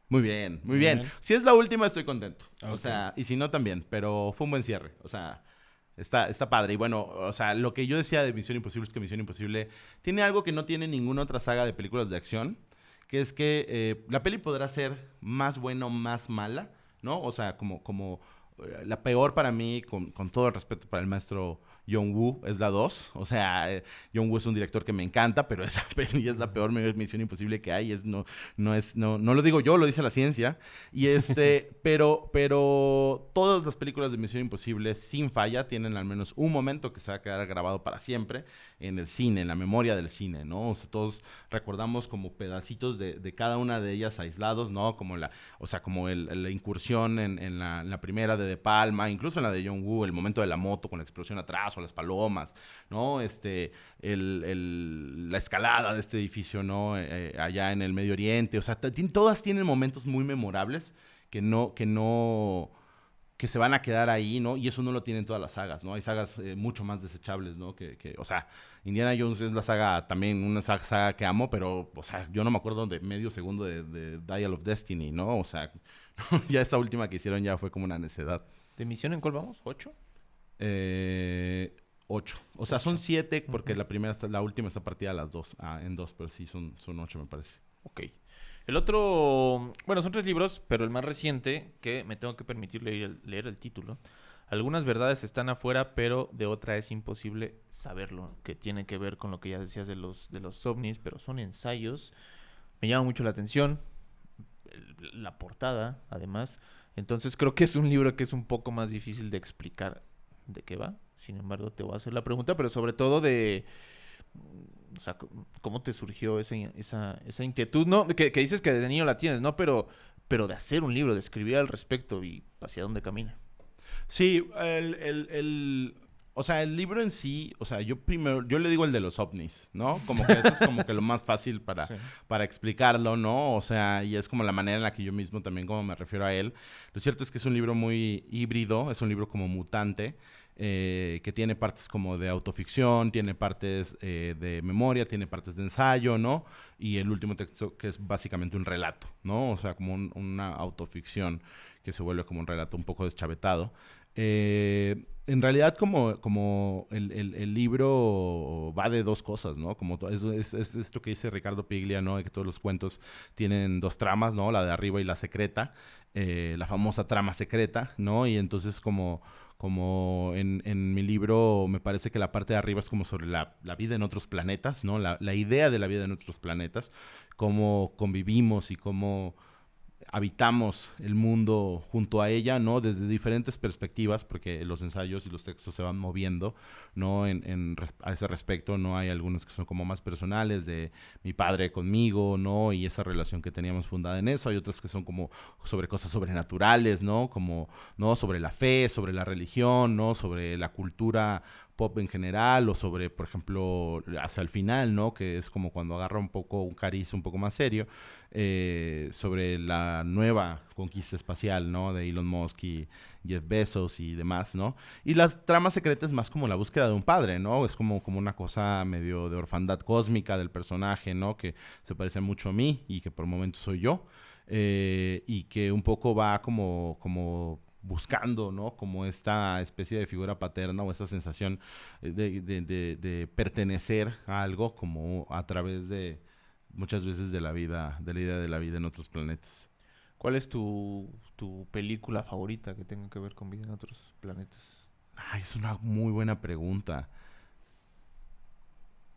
Muy bien, muy Muy bien. bien. Si es la última, estoy contento. O Ok. sea, y si no, también. Pero fue un buen cierre. O sea, está padre. Y bueno, o sea, lo que yo decía de Misión Imposible es que Misión Imposible tiene algo que no tiene ninguna otra saga de películas de acción, que es que la peli podrá ser más buena o más mala, ¿no? O sea, como la peor para mí, con todo el respeto para el maestro John Woo, es la 2. O sea, John Woo es un director que me encanta, pero esa peli es la peor Misión Imposible que hay. No lo digo yo, lo dice la ciencia. Y pero todas las películas de Misión Imposible, sin falla, tienen al menos un momento que se va a quedar grabado para siempre en el cine, en la memoria del cine, ¿no? O sea, todos recordamos como pedacitos de cada una de ellas aislados, ¿no? Como la incursión en la primera de Palma, incluso en la de John Woo, el momento de la moto con la explosión atrás o las palomas, ¿no? La escalada de este edificio, ¿no? Allá en el Medio Oriente. O sea, todas tienen momentos muy memorables que se van a quedar ahí, ¿no? Y eso no lo tienen todas las sagas, ¿no? Hay sagas mucho más desechables, ¿no? O sea, Indiana Jones es la saga, también una saga que amo, pero, o sea, yo no me acuerdo de medio segundo de Dial of Destiny, ¿no? O sea, ya esa última que hicieron ya fue como una necedad. ¿De misión en cuál vamos? ¿8? 8. O sea, son 7 porque la última está partida a las 2, en 2, pero sí son 8 me parece. Ok. El otro, bueno, son 3 libros, pero el más reciente, que me tengo que permitir leer el título. Algunas verdades están afuera, pero de otra es imposible saberlo, que tiene que ver con lo que ya decías de los ovnis, pero son ensayos. Me llama mucho la atención, la portada, además. Entonces creo que es un libro que es un poco más difícil de explicar de qué va. Sin embargo, te voy a hacer la pregunta, pero sobre todo o sea, ¿cómo te surgió esa inquietud? No, que dices que desde niño la tienes, ¿no? Pero de hacer un libro, de escribir al respecto y hacia dónde camina. Sí, o sea, el libro en sí, o sea, yo le digo el de los ovnis, ¿no? Como que eso es como que lo más fácil Sí. para explicarlo, ¿no? O sea, y es como la manera en la que yo mismo también como me refiero a él. Lo cierto es que es un libro muy híbrido, es un libro como mutante, que tiene partes como de autoficción, tiene partes de memoria, tiene partes de ensayo, ¿no? Y el último texto que es básicamente un relato, ¿no? O sea, como una autoficción que se vuelve como un relato un poco deschavetado. En realidad como el libro va de 2 cosas, ¿no? Como es esto que dice Ricardo Piglia, ¿no? De que todos los cuentos tienen 2 tramas, ¿no? La de arriba y la secreta, la famosa trama secreta, ¿no? Y entonces como en mi libro me parece que la parte de arriba es como sobre la vida en otros planetas, ¿no? La idea de la vida en otros planetas, cómo convivimos y cómo habitamos el mundo junto a ella, ¿no? Desde diferentes perspectivas, porque los ensayos y los textos se van moviendo, ¿no? A ese respecto, ¿no? Hay algunos que son como más personales, de mi padre conmigo, ¿no? Y esa relación que teníamos fundada en eso. Hay otras que son como sobre cosas sobrenaturales, ¿no? Como, ¿no? Sobre la fe, sobre la religión, ¿no? Sobre la cultura pop en general, o sobre, por ejemplo, hacia el final, ¿no? Que es como cuando agarra un cariz un poco más serio, sobre la nueva conquista espacial, ¿no? De Elon Musk y Jeff Bezos y demás, ¿no? Y las tramas secretas es más como la búsqueda de un padre, ¿no? Es como una cosa medio de orfandad cósmica del personaje, ¿no? Que se parece mucho a mí y que por momentos soy yo, y que un poco va como buscando, ¿no? Como esta especie de figura paterna o esta sensación de pertenecer a algo como a través de muchas veces de la idea de la vida en otros planetas. ¿Cuál es tu película favorita que tenga que ver con vida en otros planetas? Ay, es una muy buena pregunta.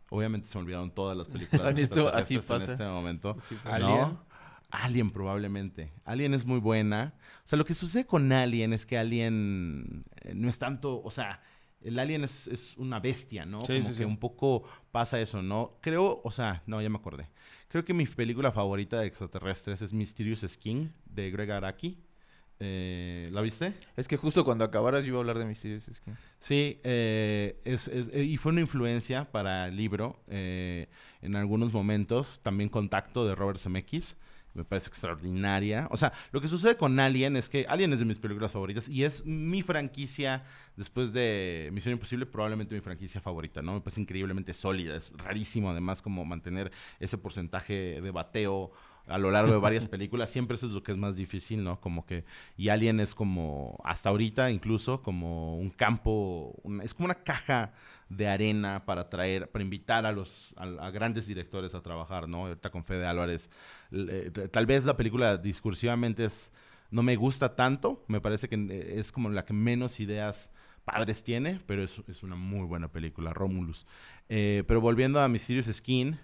Obviamente se me olvidaron todas las películas Esto así extraterrestres en pasa. este momento. Sí, ¿Alien? ¿No? Alien probablemente. Alien es muy buena. O sea, lo que sucede con Alien es que Alien no es tanto, o sea, el Alien es una bestia, ¿no? Sí, Como sí, que sí. un poco pasa eso, ¿no? Creo, o sea, no, ya me acordé. Creo que mi película favorita de extraterrestres es Mysterious Skin de Greg Araki. ¿La viste? Es que justo cuando acabaras yo iba a hablar de Mysterious Skin. Sí, y fue una influencia para el libro en algunos momentos. También Contacto de Robert Zemeckis. Me parece extraordinaria. O sea, lo que sucede con Alien es que Alien es de mis películas favoritas y es mi franquicia, después de Misión Imposible, probablemente mi franquicia favorita, ¿no? Me parece increíblemente sólida. Es rarísimo, además, como mantener ese porcentaje de bateo a lo largo de varias películas. Siempre eso es lo que es más difícil, ¿no? Como que... Y Alien es como, hasta ahorita incluso, como un campo... es como una caja de arena para traer, para invitar a grandes directores a trabajar, ¿no? Ahorita con Fede Álvarez. Tal vez la película discursivamente no me gusta tanto. Me parece que es como la que menos ideas padres tiene, pero es una muy buena película, Romulus. Pero volviendo a Mysterious Skin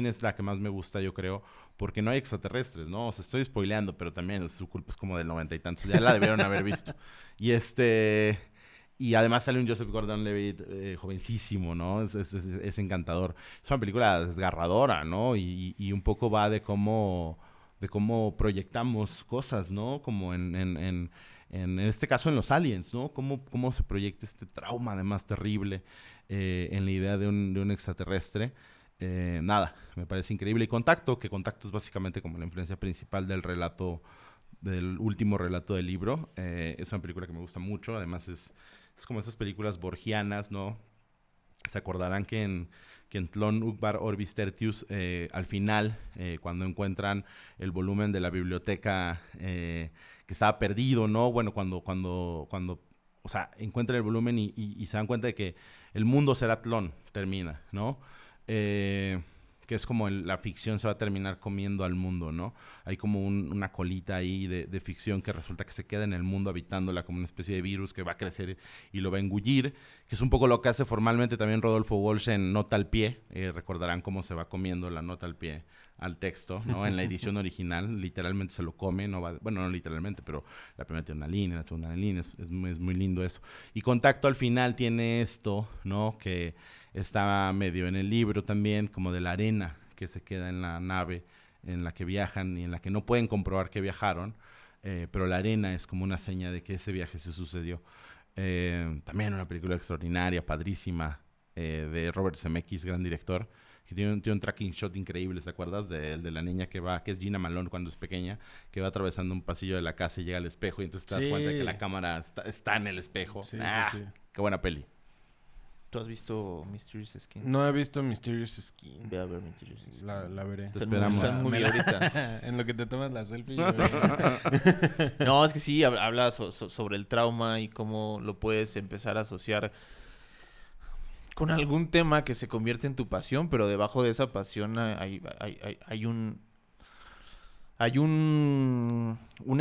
es la que más me gusta, yo creo, porque no hay extraterrestres, ¿no? O sea, estoy spoileando, pero también su culpa es como del 90 y tantos. Ya la debieron haber visto. Y y además sale un Joseph Gordon-Levitt jovencísimo, ¿no? Es encantador. Es una película desgarradora, ¿no? Y un poco va de cómo proyectamos cosas, ¿no? Como en este caso en los aliens, ¿no? Cómo se proyecta este trauma además terrible en la idea de un extraterrestre. Nada, me parece increíble. Y Contacto es básicamente como la influencia principal del relato, del último relato del libro. Es una película que me gusta mucho. Además es como esas películas borgianas, ¿no? Se acordarán que en Tlon Uqbar Orbis Tertius, al final, cuando encuentran el volumen de la biblioteca que estaba perdido, ¿no? Bueno, cuando o sea, encuentran el volumen y se dan cuenta de que el mundo será Tlon, termina, ¿no? Que es como la ficción se va a terminar comiendo al mundo, ¿no? Hay como una colita ahí de ficción que resulta que se queda en el mundo habitándola como una especie de virus que va a crecer y lo va a engullir, que es un poco lo que hace formalmente también Rodolfo Walsh en Nota al Pie. Recordarán cómo se va comiendo la nota al pie al texto, ¿no? En la edición original, literalmente se lo come, bueno, no literalmente, pero la primera tiene una línea, la segunda una línea, es muy lindo eso. Y Contacto al final tiene esto, ¿no? Que está medio en el libro también, como de la arena que se queda en la nave en la que viajan y en la que no pueden comprobar que viajaron, pero la arena es como una seña de que ese viaje se sucedió. También una película extraordinaria, padrísima, de Robert Zemeckis, gran director, que tiene un tracking shot increíble, ¿te acuerdas? De la niña que es Gina Malone cuando es pequeña, que va atravesando un pasillo de la casa y llega al espejo y entonces te das cuenta de que la cámara está en el espejo. Sí, sí. Qué buena peli. ¿Tú has visto Mysterious Skin? No he visto Mysterious Skin. Ve a ver Mysterious Skin. La veré. Te esperamos. Está muy ahorita. En lo que te tomas la selfie. No, es que sí, habla sobre el trauma y cómo lo puedes empezar a asociar con algún tema que se convierte en tu pasión, pero debajo de esa pasión hay una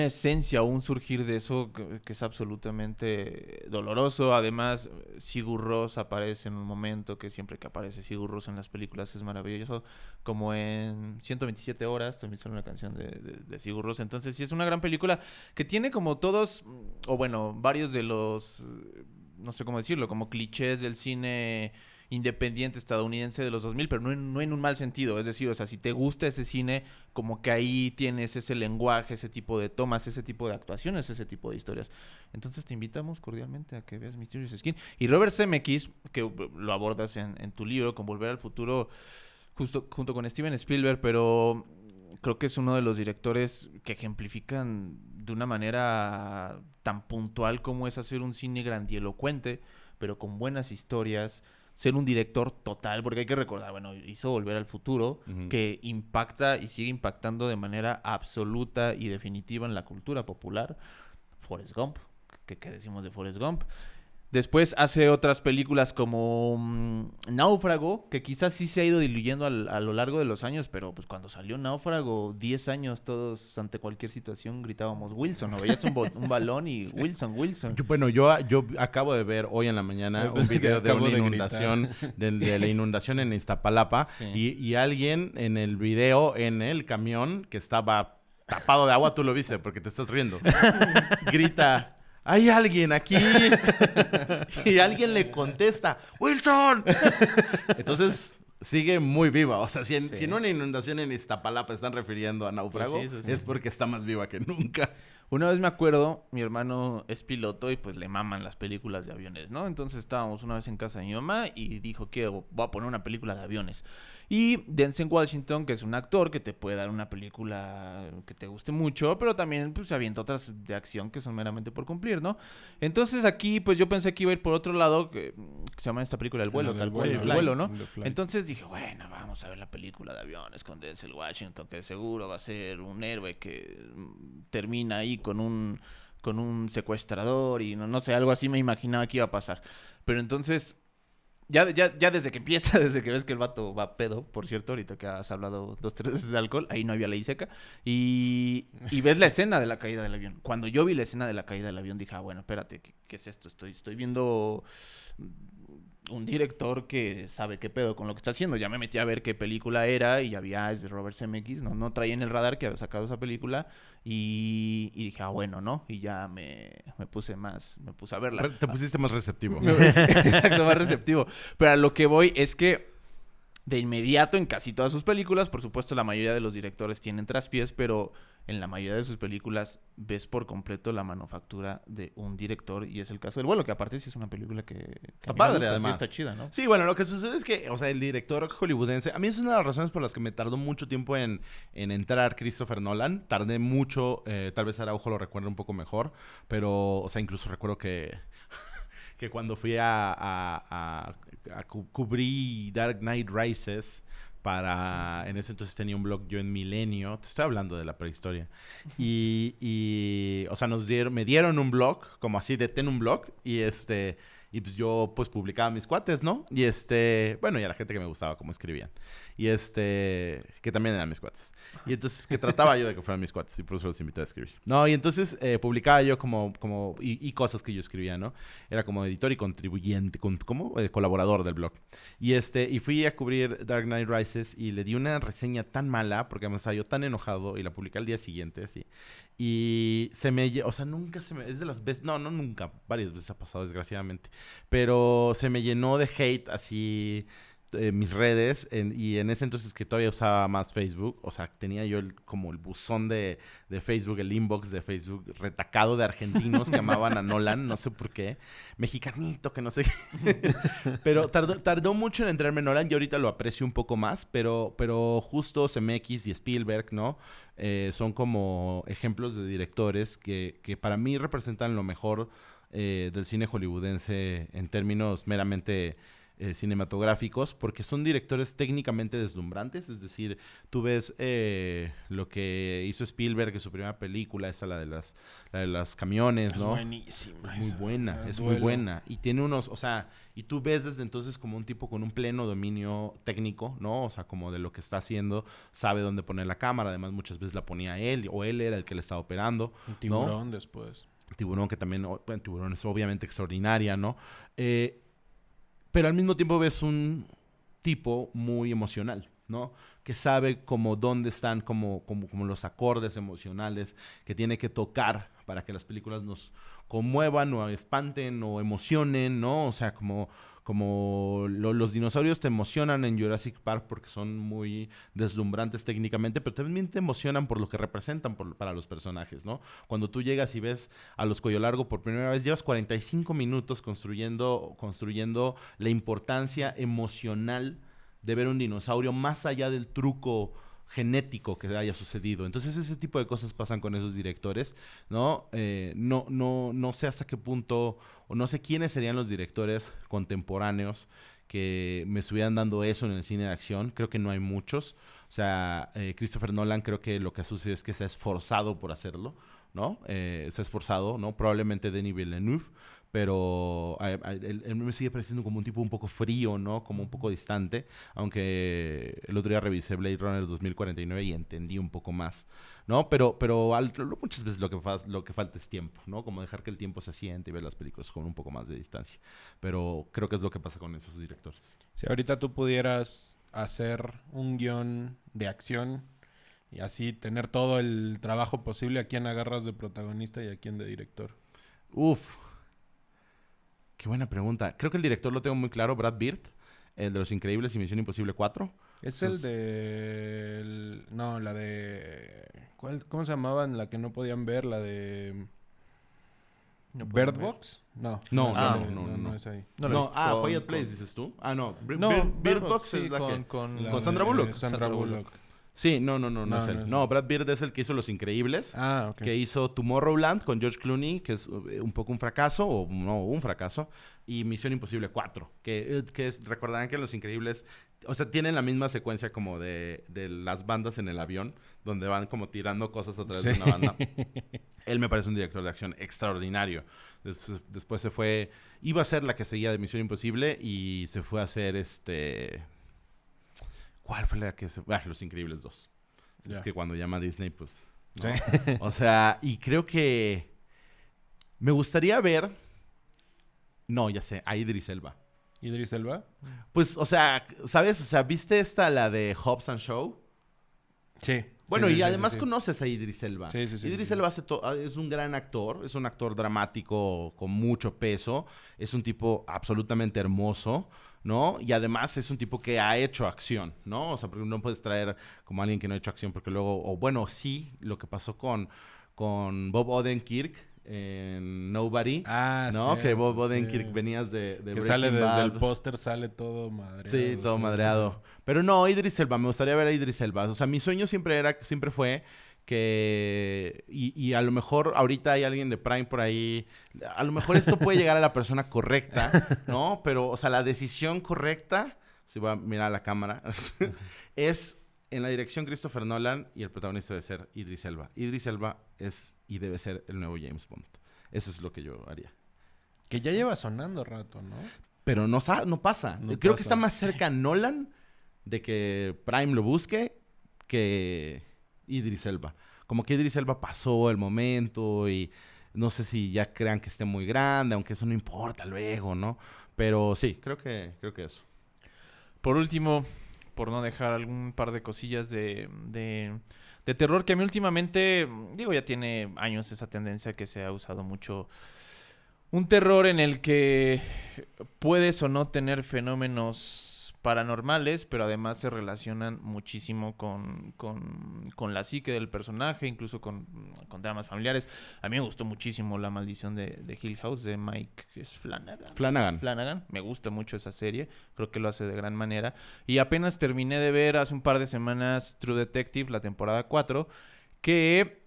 esencia o un surgir de eso que es absolutamente doloroso. Además, Sigur Rós aparece en un momento que siempre que aparece Sigur Rós en las películas es maravilloso. Como en 127 horas también sale una canción de Sigur Rós. Entonces sí es una gran película que tiene como todos, o bueno, varios de los, no sé cómo decirlo, como clichés del cine independiente estadounidense de los 2000, pero no en un mal sentido. Es decir, o sea, si te gusta ese cine, como que ahí tienes ese lenguaje, ese tipo de tomas, ese tipo de actuaciones, ese tipo de historias. Entonces te invitamos cordialmente a que veas Mysterious Skin. Y Robert Zemeckis, que lo abordas en tu libro, con Volver al Futuro, justo junto con Steven Spielberg, pero creo que es uno de los directores que ejemplifican de una manera tan puntual como es hacer un cine grandilocuente, pero con buenas historias, ser un director total, porque hay que recordar, bueno, hizo Volver al Futuro, que impacta y sigue impactando de manera absoluta y definitiva en la cultura popular. Forrest Gump, ¿qué decimos de Forrest Gump? Después hace otras películas como Náufrago, que quizás sí se ha ido diluyendo a lo largo de los años, pero pues cuando salió Náufrago, 10 años todos ante cualquier situación gritábamos Wilson, o veías un balón y Wilson, Wilson. Yo acabo de ver hoy en la mañana un video de una inundación, de la inundación en Iztapalapa, Sí. y alguien en el video, en el camión, que estaba tapado de agua, tú lo viste porque te estás riendo, grita... ¡Hay alguien aquí! Y alguien le contesta, ¡Wilson! Entonces, sigue muy viva. O sea, si en una inundación en Iztapalapa están refiriendo a Náufrago, Pues sí. es porque está más viva que nunca. Una vez me acuerdo, mi hermano es piloto y pues le maman las películas de aviones, ¿no? Entonces estábamos una vez en casa de mi mamá y dijo, voy a poner una película de aviones. Y Denzel Washington, que es un actor que te puede dar una película que te guste mucho, pero también pues se avienta otras de acción que son meramente por cumplir, ¿no? Entonces aquí pues yo pensé que iba a ir por otro lado, que se llama esta película El Vuelo, tal cual, Sí, El Fly, Vuelo, ¿no? The Fly. Entonces dije, bueno, vamos a ver la película de aviones con Denzel Washington, que seguro va a ser un héroe que termina ahí con un secuestrador y no sé, algo así me imaginaba que iba a pasar. Pero entonces, ya desde que empieza, desde que ves que el vato va pedo, por cierto, ahorita que has hablado 2-3 veces de alcohol, ahí no había ley seca, y ves la escena de la caída del avión. Cuando yo vi la escena de la caída del avión, dije, bueno, espérate, ¿qué es esto? Estoy viendo un director que sabe qué pedo con lo que está haciendo. Ya me metí a ver qué película era y ya había, es de Robert Zemeckis, no traía en el radar que había sacado esa película y dije, bueno, ¿no? Y ya me puse a verla. Te pusiste más receptivo. Exacto, más receptivo. Pero a lo que voy es que de inmediato en casi todas sus películas, por supuesto la mayoría de los directores tienen traspiés, pero en la mayoría de sus películas ves por completo la manufactura de un director y es el caso del Vuelo, que aparte sí es una película que Está a mí me padre, gusta, sí además. está chida, ¿no? Sí, bueno, lo que sucede es que, o sea, el director hollywoodense... A mí es una de las razones por las que me tardó mucho tiempo en entrar Christopher Nolan. Tardé mucho, tal vez Araujo lo recuerda un poco mejor, pero, o sea, incluso recuerdo que cuando fui a cubrir Dark Knight Rises... En ese entonces tenía un blog yo en Milenio, te estoy hablando de la prehistoria, y o sea, me dieron un blog, como así de ten un blog, y pues yo pues publicaba mis cuates, ¿no? Y bueno, y a la gente que me gustaba cómo escribían. Y que también eran mis cuates. Y entonces, que trataba yo de que fueran mis cuates, y por eso los invité a escribir. No, y entonces publicaba yo y cosas que yo escribía, ¿no? Era como editor y contribuyente, colaborador del blog. Y fui a cubrir Dark Knight Rises y le di una reseña tan mala, porque me estaba yo tan enojado, y la publiqué al día siguiente, así. Y o sea, nunca es de las veces, no, nunca, varias veces ha pasado, desgraciadamente. Pero se me llenó de hate, así, mis redes, y en ese entonces que todavía usaba más Facebook, o sea, tenía yo como el buzón de Facebook, el inbox de Facebook retacado de argentinos que amaban a Nolan, no sé por qué, mexicanito, que no sé qué. Pero tardó mucho en entrarme en Nolan y ahorita lo aprecio un poco más, pero justo Zemeckis y Spielberg, ¿no? Son como ejemplos de directores que para mí representan lo mejor del cine hollywoodense en términos meramente cinematográficos, porque son directores técnicamente deslumbrantes. Es decir, tú ves lo que hizo Spielberg en su primera película, esa la de los camiones, ¿no? Es buenísima. Es muy buena, es muy buena. Y tiene unos, o sea, y tú ves desde entonces como un tipo con un pleno dominio técnico, ¿no? O sea, como de lo que está haciendo, sabe dónde poner la cámara. Además, muchas veces la ponía él, o él era el que le estaba operando. Un Tiburón después. Tiburón, que también, bueno, Tiburón es obviamente extraordinaria, ¿no? Pero al mismo tiempo ves un tipo muy emocional, ¿no? Que sabe como dónde están como los acordes emocionales que tiene que tocar para que las películas nos conmuevan o espanten o emocionen, ¿no? O sea, como los dinosaurios te emocionan en Jurassic Park porque son muy deslumbrantes técnicamente, pero también te emocionan por lo que representan para los personajes, ¿no? Cuando tú llegas y ves a los Cuello Largo por primera vez, llevas 45 minutos construyendo la importancia emocional de ver un dinosaurio más allá del truco genético que haya sucedido. Entonces ese tipo de cosas pasan con esos directores, ¿no? No sé hasta qué punto, o no sé quiénes serían los directores contemporáneos que me estuvieran dando eso en el cine de acción. Creo que no hay muchos. O sea, Christopher Nolan creo que lo que ha sucedido es que se ha esforzado por hacerlo, ¿no? Se ha esforzado, ¿no? Probablemente Denis Villeneuve, pero él me sigue pareciendo como un tipo un poco frío, ¿no? Como un poco distante, aunque el otro día revisé Blade Runner 2049 y entendí un poco más, ¿no? Pero muchas veces lo que falta es tiempo, ¿no? Como dejar que el tiempo se siente y ver las películas con un poco más de distancia. Pero creo que es lo que pasa con esos directores. Si ahorita tú pudieras hacer un guión de acción y así tener todo el trabajo posible, ¿a quién agarras de protagonista y a quién de director? Uf. Qué buena pregunta. Creo que el director lo tengo muy claro, Brad Bird, el de Los Increíbles y Misión Imposible 4. Es el de... No, la de... ¿Cómo se llamaban? La que no podían ver, la de... ¿Bird Box? No. No es ahí. No, Quiet Place, dices tú. No. Bird Box sí, es la que... con Sandra Bullock. Sandra Bullock. Sí, no es él. No, Brad Bird es el que hizo Los Increíbles. Ok. Que hizo Tomorrowland con George Clooney, que es un poco un fracaso, o no, un fracaso. Y Misión Imposible 4, que es, recordarán que Los Increíbles, o sea, tienen la misma secuencia como de las bandas en el avión, donde van como tirando cosas a través de una banda. Él me parece un director de acción extraordinario. Después se fue, iba a ser la que seguía de Misión Imposible y se fue a hacer ¿Cuál fue la que se...? Los Increíbles 2. Ya. Es que cuando llama Disney, pues... ¿no? O sea, y creo que... Me gustaría ver... No, ya sé, a Idris Elba. ¿Idris Elba? Pues, o sea, ¿sabes? O sea, ¿viste la de Hobbs and Shaw? Sí. Bueno, Sí, y sí, además sí. conoces a Idris Elba. Sí. Idris Elba es un gran actor, es un actor dramático con mucho peso, es un tipo absolutamente hermoso, ¿no? Y además es un tipo que ha hecho acción, ¿no? O sea, porque no puedes traer como alguien que no ha hecho acción porque luego, o bueno, sí, lo que pasó con Bob Odenkirk en Nobody, ¿no? Cierto, Que Bob Odenkirk sí. venías de Que Breaking sale desde Bad. el póster, sale todo madreado. Sí, todo madreado. Pero no, Idris Elba, me gustaría ver a Idris Elba. O sea, mi sueño siempre fue que... Y a lo mejor ahorita hay alguien de Prime por ahí. A lo mejor esto puede llegar a la persona correcta, ¿no? Pero, o sea, la decisión correcta, si voy a mirar a la cámara, es en la dirección Christopher Nolan y el protagonista debe ser Idris Elba. Idris Elba es y debe ser el nuevo James Bond. Eso es lo que yo haría. Que ya lleva sonando rato, ¿no? Pero no pasa. No Creo pasa. que está más cerca Nolan de que Prime lo busque que Idris Elba. Como que Idris Elba pasó el momento y no sé si ya crean que esté muy grande, aunque eso no importa luego, ¿no? Pero sí, creo que eso. Por último, por no dejar algún par de cosillas de terror, que a mí últimamente, digo, ya tiene años esa tendencia que se ha usado mucho. Un terror en el que puedes o no tener fenómenos paranormales, pero además se relacionan muchísimo con la psique del personaje, incluso con dramas familiares. A mí me gustó muchísimo La Maldición de Hill House de Mike Flanagan. Me gusta mucho esa serie, creo que lo hace de gran manera. Y apenas terminé de ver hace un par de semanas True Detective, la temporada 4, que...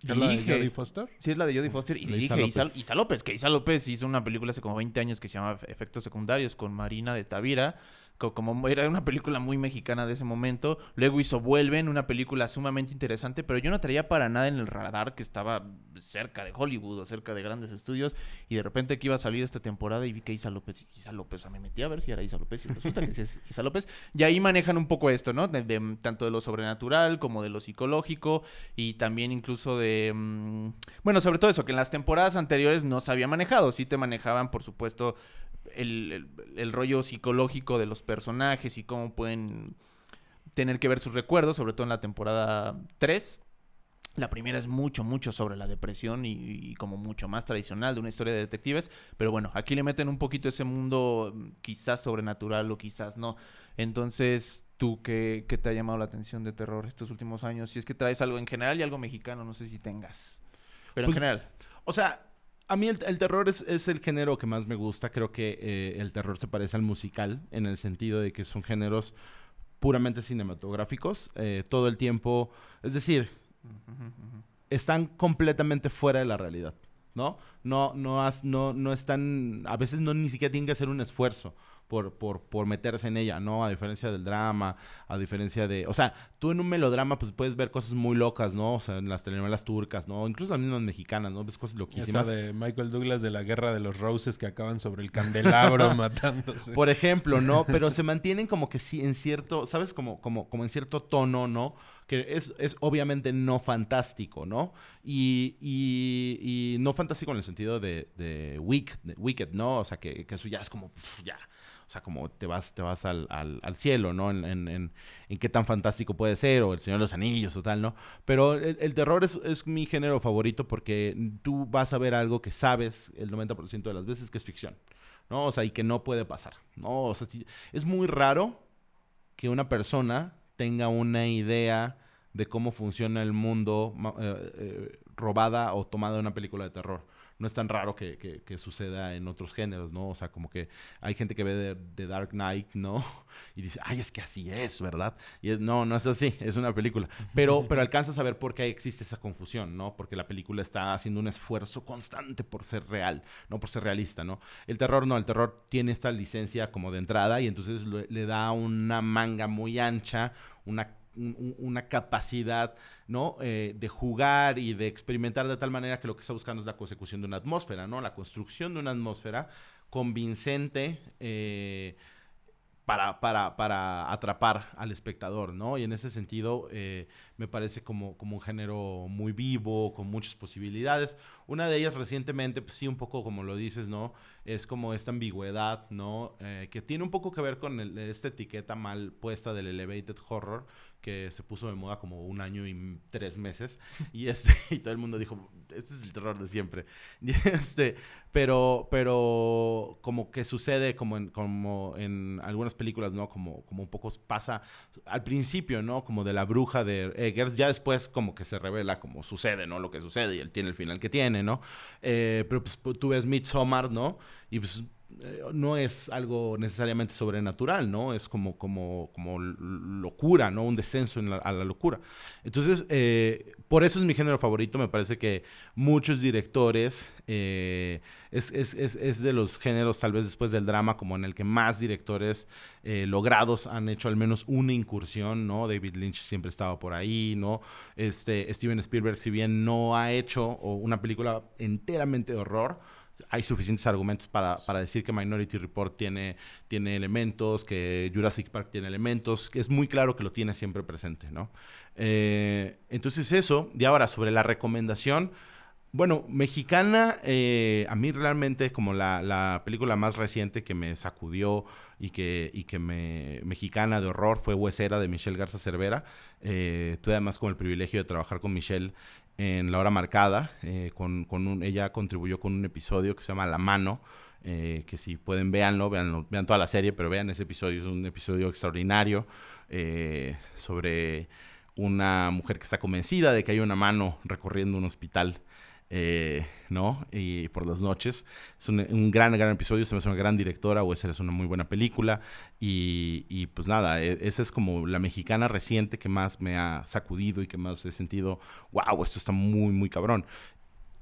¿Es la de Jodie Foster? Sí, es la de Jodie Foster y dirige Isa López. Que Isa López hizo una película hace como 20 años que se llama Efectos Secundarios con Marina de Tavira. Como era una película muy mexicana de ese momento. Luego hizo Vuelven, una película sumamente interesante, pero yo no traía para nada en el radar que estaba cerca de Hollywood o cerca de grandes estudios. Y de repente que iba a salir esta temporada y vi que Isa López, o sea, me metí a ver si era Isa López y resulta que es Isa López. Y ahí manejan un poco esto, ¿no? Tanto de lo sobrenatural como de lo psicológico y también incluso de... bueno, sobre todo eso, que en las temporadas anteriores no se había manejado. Sí te manejaban, por supuesto, el rollo psicológico de los personajes y cómo pueden tener que ver sus recuerdos, sobre todo en la temporada 3. La primera es mucho sobre la depresión y como mucho más tradicional de una historia de detectives. Pero bueno, aquí le meten un poquito ese mundo quizás sobrenatural o quizás no. Entonces, ¿tú qué te ha llamado la atención de terror estos últimos años? Si es que traes algo en general y algo mexicano, no sé si tengas. Pero pues, en general. O sea... A mí el terror es el género que más me gusta. Creo que el terror se parece al musical en el sentido de que son géneros puramente cinematográficos. Todo el tiempo... Es decir, están completamente fuera de la realidad, ¿no? no están, a veces no ni siquiera tienen que hacer un esfuerzo por meterse en ella, ¿no? A diferencia del drama, a diferencia de... O sea, tú en un melodrama pues puedes ver cosas muy locas, ¿no? O sea, en las telenovelas turcas, ¿no? Incluso las mismas mexicanas, ¿no? Ves cosas loquísimas. Esa de Michael Douglas de la Guerra de los Roses que acaban sobre el candelabro matándose. Por ejemplo, ¿no? Pero se mantienen como que sí en cierto, ¿sabes? Como en cierto tono, ¿no? Que es obviamente no fantástico, ¿no? Y no fantástico en el sentido de Wicked, ¿no? O sea, que eso ya es como, ya... O sea, como te vas al cielo, ¿no? En qué tan fantástico puede ser, o El Señor de los Anillos o tal, ¿no? Pero el terror es mi género favorito porque tú vas a ver algo que sabes el 90% de las veces que es ficción, ¿no? O sea, y que no puede pasar, ¿no? O sea, es muy raro que una persona tenga una idea de cómo funciona el mundo robada o tomada de una película de terror. No es tan raro que suceda en otros géneros, ¿no? O sea, como que hay gente que ve The Dark Knight, ¿no? Y dice, ay, es que así es, ¿verdad? Y no es así, es una película. Pero alcanzas a ver por qué existe esa confusión, ¿no? Porque la película está haciendo un esfuerzo constante por ser real, no por ser realista, ¿no? El terror no, el terror tiene esta licencia como de entrada y entonces le da una manga muy ancha, una capacidad, ¿no? De jugar y de experimentar de tal manera que lo que está buscando es la consecución de una atmósfera, ¿no? La construcción de una atmósfera convincente para atrapar al espectador, ¿no? Y en ese sentido me parece como un género muy vivo, con muchas posibilidades. Una de ellas recientemente, pues sí, un poco como lo dices, ¿no? Es como esta ambigüedad, ¿no? Que tiene un poco que ver con esta etiqueta mal puesta del elevated horror, que se puso de moda como 1 año y 3 meses. Y y todo el mundo dijo, este es el terror de siempre. Y pero como que sucede como en algunas películas, ¿no? Como un poco pasa al principio, ¿no? Como de la bruja de Eggers, ya después como que se revela como sucede, ¿no? Lo que sucede y él tiene el final que tiene, ¿no? Pero pues tú ves Midsommar, ¿no? Y pues no es algo necesariamente sobrenatural, ¿no? Es como locura, ¿no? Un descenso a la locura. Entonces, por eso es mi género favorito. Me parece que muchos directores es de los géneros, tal vez después del drama, como en el que más directores logrados han hecho al menos una incursión, ¿no? David Lynch siempre estaba por ahí, ¿no? Steven Spielberg, si bien no ha hecho una película enteramente de horror, hay suficientes argumentos para decir que Minority Report tiene elementos, que Jurassic Park tiene elementos, que es muy claro que lo tiene siempre presente, ¿no? Entonces eso, y ahora sobre la recomendación, bueno, mexicana, a mí realmente como la película más reciente que me sacudió mexicana de horror fue Huesera de Michelle Garza Cervera. Tuve además con el privilegio de trabajar con Michelle en La Hora Marcada. Ella contribuyó con un episodio que se llama La Mano, que si pueden vean toda la serie, pero vean ese episodio, es un episodio extraordinario sobre una mujer que está convencida de que hay una mano recorriendo un hospital, ¿no? Y por las noches. Es un gran episodio, se me hace una gran directora, o esa es una muy buena película. Y pues nada, esa es como la mexicana reciente que más me ha sacudido y que más he sentido, wow, esto está muy, muy cabrón.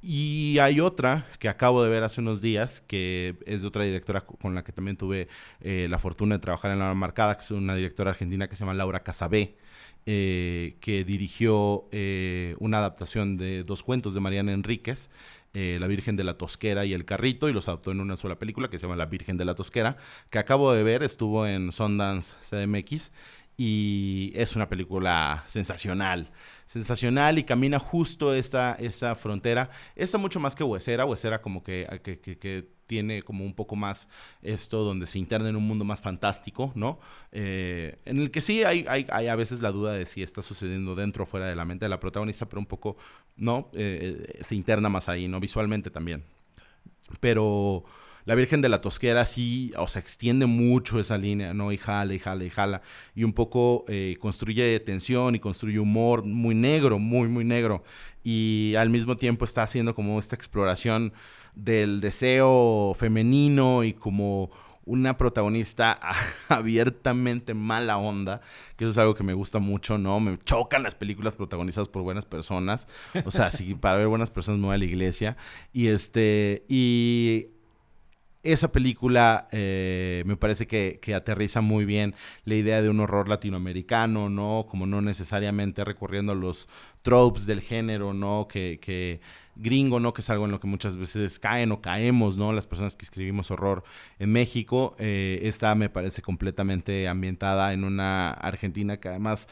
Y hay otra que acabo de ver hace unos días, que es de otra directora con la que también tuve la fortuna de trabajar en La Hora Marcada, que es una directora argentina que se llama Laura Casabé, que dirigió una adaptación de 2 cuentos de Mariana Enríquez, La Virgen de la Tosquera y El Carrito, y los adaptó en una sola película que se llama La Virgen de la Tosquera, que acabo de ver, estuvo en Sundance CDMX, y es una película sensacional y camina justo esta frontera. Esta mucho más que Huesera como que tiene como un poco más esto donde se interna en un mundo más fantástico, ¿no? En el que sí hay a veces la duda de si está sucediendo dentro o fuera de la mente de la protagonista, pero un poco, ¿no? Se interna más ahí, ¿no? Visualmente también. Pero La Virgen de la Tosquera sí, o sea, extiende mucho esa línea, ¿no? Y jala. Y un poco construye tensión y construye humor muy negro, muy, muy negro. Y al mismo tiempo está haciendo como esta exploración del deseo femenino y como una protagonista abiertamente mala onda, que eso es algo que me gusta mucho, ¿no? Me chocan las películas protagonizadas por buenas personas. O sea, sí, para ver buenas personas no voy a la iglesia. Y esa película me parece que aterriza muy bien la idea de un horror latinoamericano, ¿no? Como no necesariamente recurriendo a los tropes del género, ¿no? Que gringo, ¿no? Que es algo en lo que muchas veces caen o caemos, ¿no? Las personas que escribimos horror en México. Esta me parece completamente ambientada en una Argentina que además...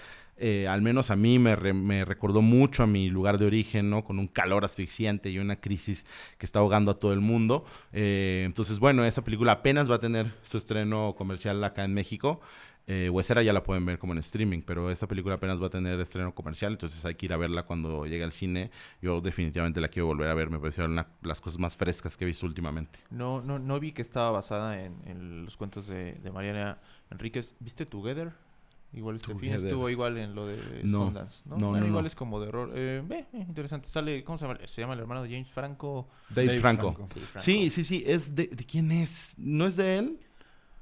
al menos a mí me recordó mucho a mi lugar de origen, ¿no? Con un calor asfixiante y una crisis que está ahogando a todo el mundo. Entonces, bueno, esa película apenas va a tener su estreno comercial acá en México. Huesera ya la pueden ver como en streaming, pero esa película apenas va a tener estreno comercial, entonces hay que ir a verla cuando llegue al cine. Yo definitivamente la quiero volver a ver, me parecieron las cosas más frescas que he visto últimamente. No vi que estaba basada en los cuentos de Mariana Enríquez. ¿Viste Together? Igual este fin estuvo igual en lo de Sundance, ¿no? Bueno, igual es como de horror. Interesante. Sale, ¿cómo se llama? Se llama el hermano de James Franco. Dave Franco. Sí. ¿Es ¿de quién es? ¿No es de él?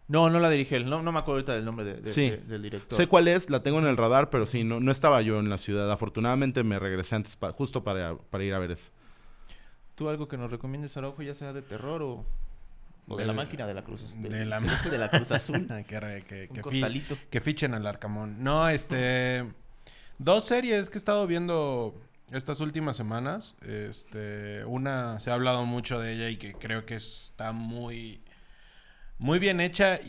No la dirige él. No me acuerdo ahorita del nombre del director. Sé cuál es, la tengo en el radar, pero sí, no estaba yo en la ciudad. Afortunadamente me regresé antes justo para ir a ver eso. ¿Tú algo que nos recomiendes, Araujo, ya sea de terror o de la máquina de la Cruz de la Cruz Azul? Un costalito. Que fichen al Arcamón. No, dos series que he estado viendo estas últimas semanas. Una, se ha hablado mucho de ella y que creo que está muy bien hecha.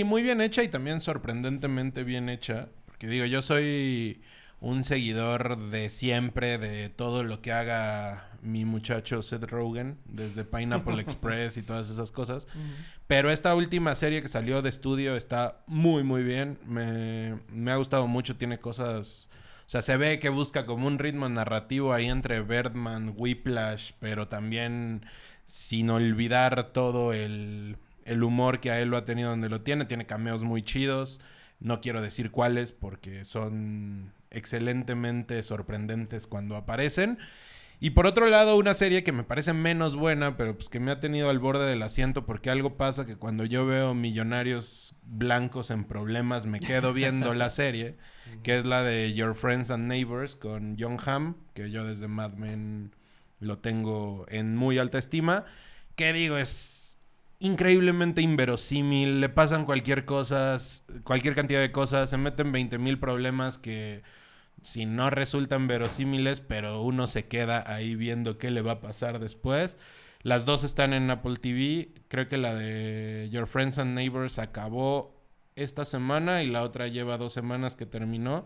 Muy bien hecha y también sorprendentemente bien hecha. Porque digo, yo soy un seguidor de siempre de todo lo que haga mi muchacho Seth Rogen, desde Pineapple Express y todas esas cosas. Pero esta última serie que salió de estudio está muy, muy bien. Me ha gustado mucho, tiene cosas... O sea, se ve que busca como un ritmo narrativo ahí entre Birdman, Whiplash, pero también sin olvidar todo el humor que a él lo ha tenido donde lo tiene. Tiene cameos muy chidos. No quiero decir cuáles porque son excelentemente sorprendentes cuando aparecen. Y por otro lado, una serie que me parece menos buena, pero pues que me ha tenido al borde del asiento porque algo pasa que cuando yo veo millonarios blancos en problemas me quedo viendo la serie, que es la de Your Friends and Neighbors con Jon Hamm, que yo desde Mad Men lo tengo en muy alta estima. Que digo, es increíblemente inverosímil, le pasan cualquier cantidad de cosas, se meten 20,000 problemas que si no resultan verosímiles, pero uno se queda ahí viendo qué le va a pasar después. Las dos están en Apple TV. Creo que la de Your Friends and Neighbors acabó esta semana y la otra lleva 2 semanas que terminó.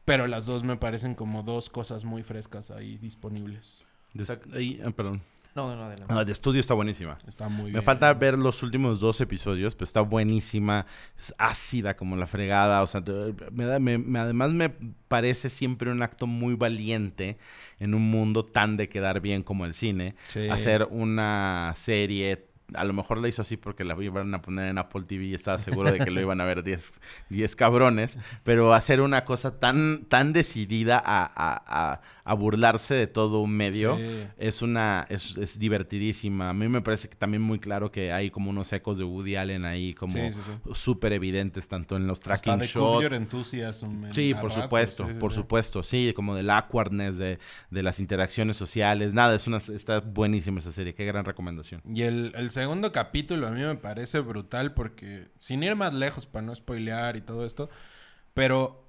Pero las dos me parecen como dos cosas muy frescas ahí disponibles. Perdón. No, adelante. De estudio está buenísima. Está muy bien. Me falta ver los últimos 2 episodios, pero está buenísima. Es ácida como la fregada. O sea, además me parece siempre un acto muy valiente en un mundo tan de quedar bien como el cine. Sí. Hacer una serie... A lo mejor la hizo así porque la iban a poner en Apple TV y estaba seguro de que lo iban a ver 10 cabrones. Pero hacer una cosa tan decidida a burlarse de todo un medio es divertidísima. A mí me parece que también muy claro que hay como unos ecos de Woody Allen ahí como súper evidentes tanto en los tracking shots. Sí, por supuesto. Sí, como del awkwardness de las interacciones sociales. Nada, está buenísima esa serie. Qué gran recomendación. Y el segundo capítulo a mí me parece brutal porque, sin ir más lejos para no spoilear y todo esto, pero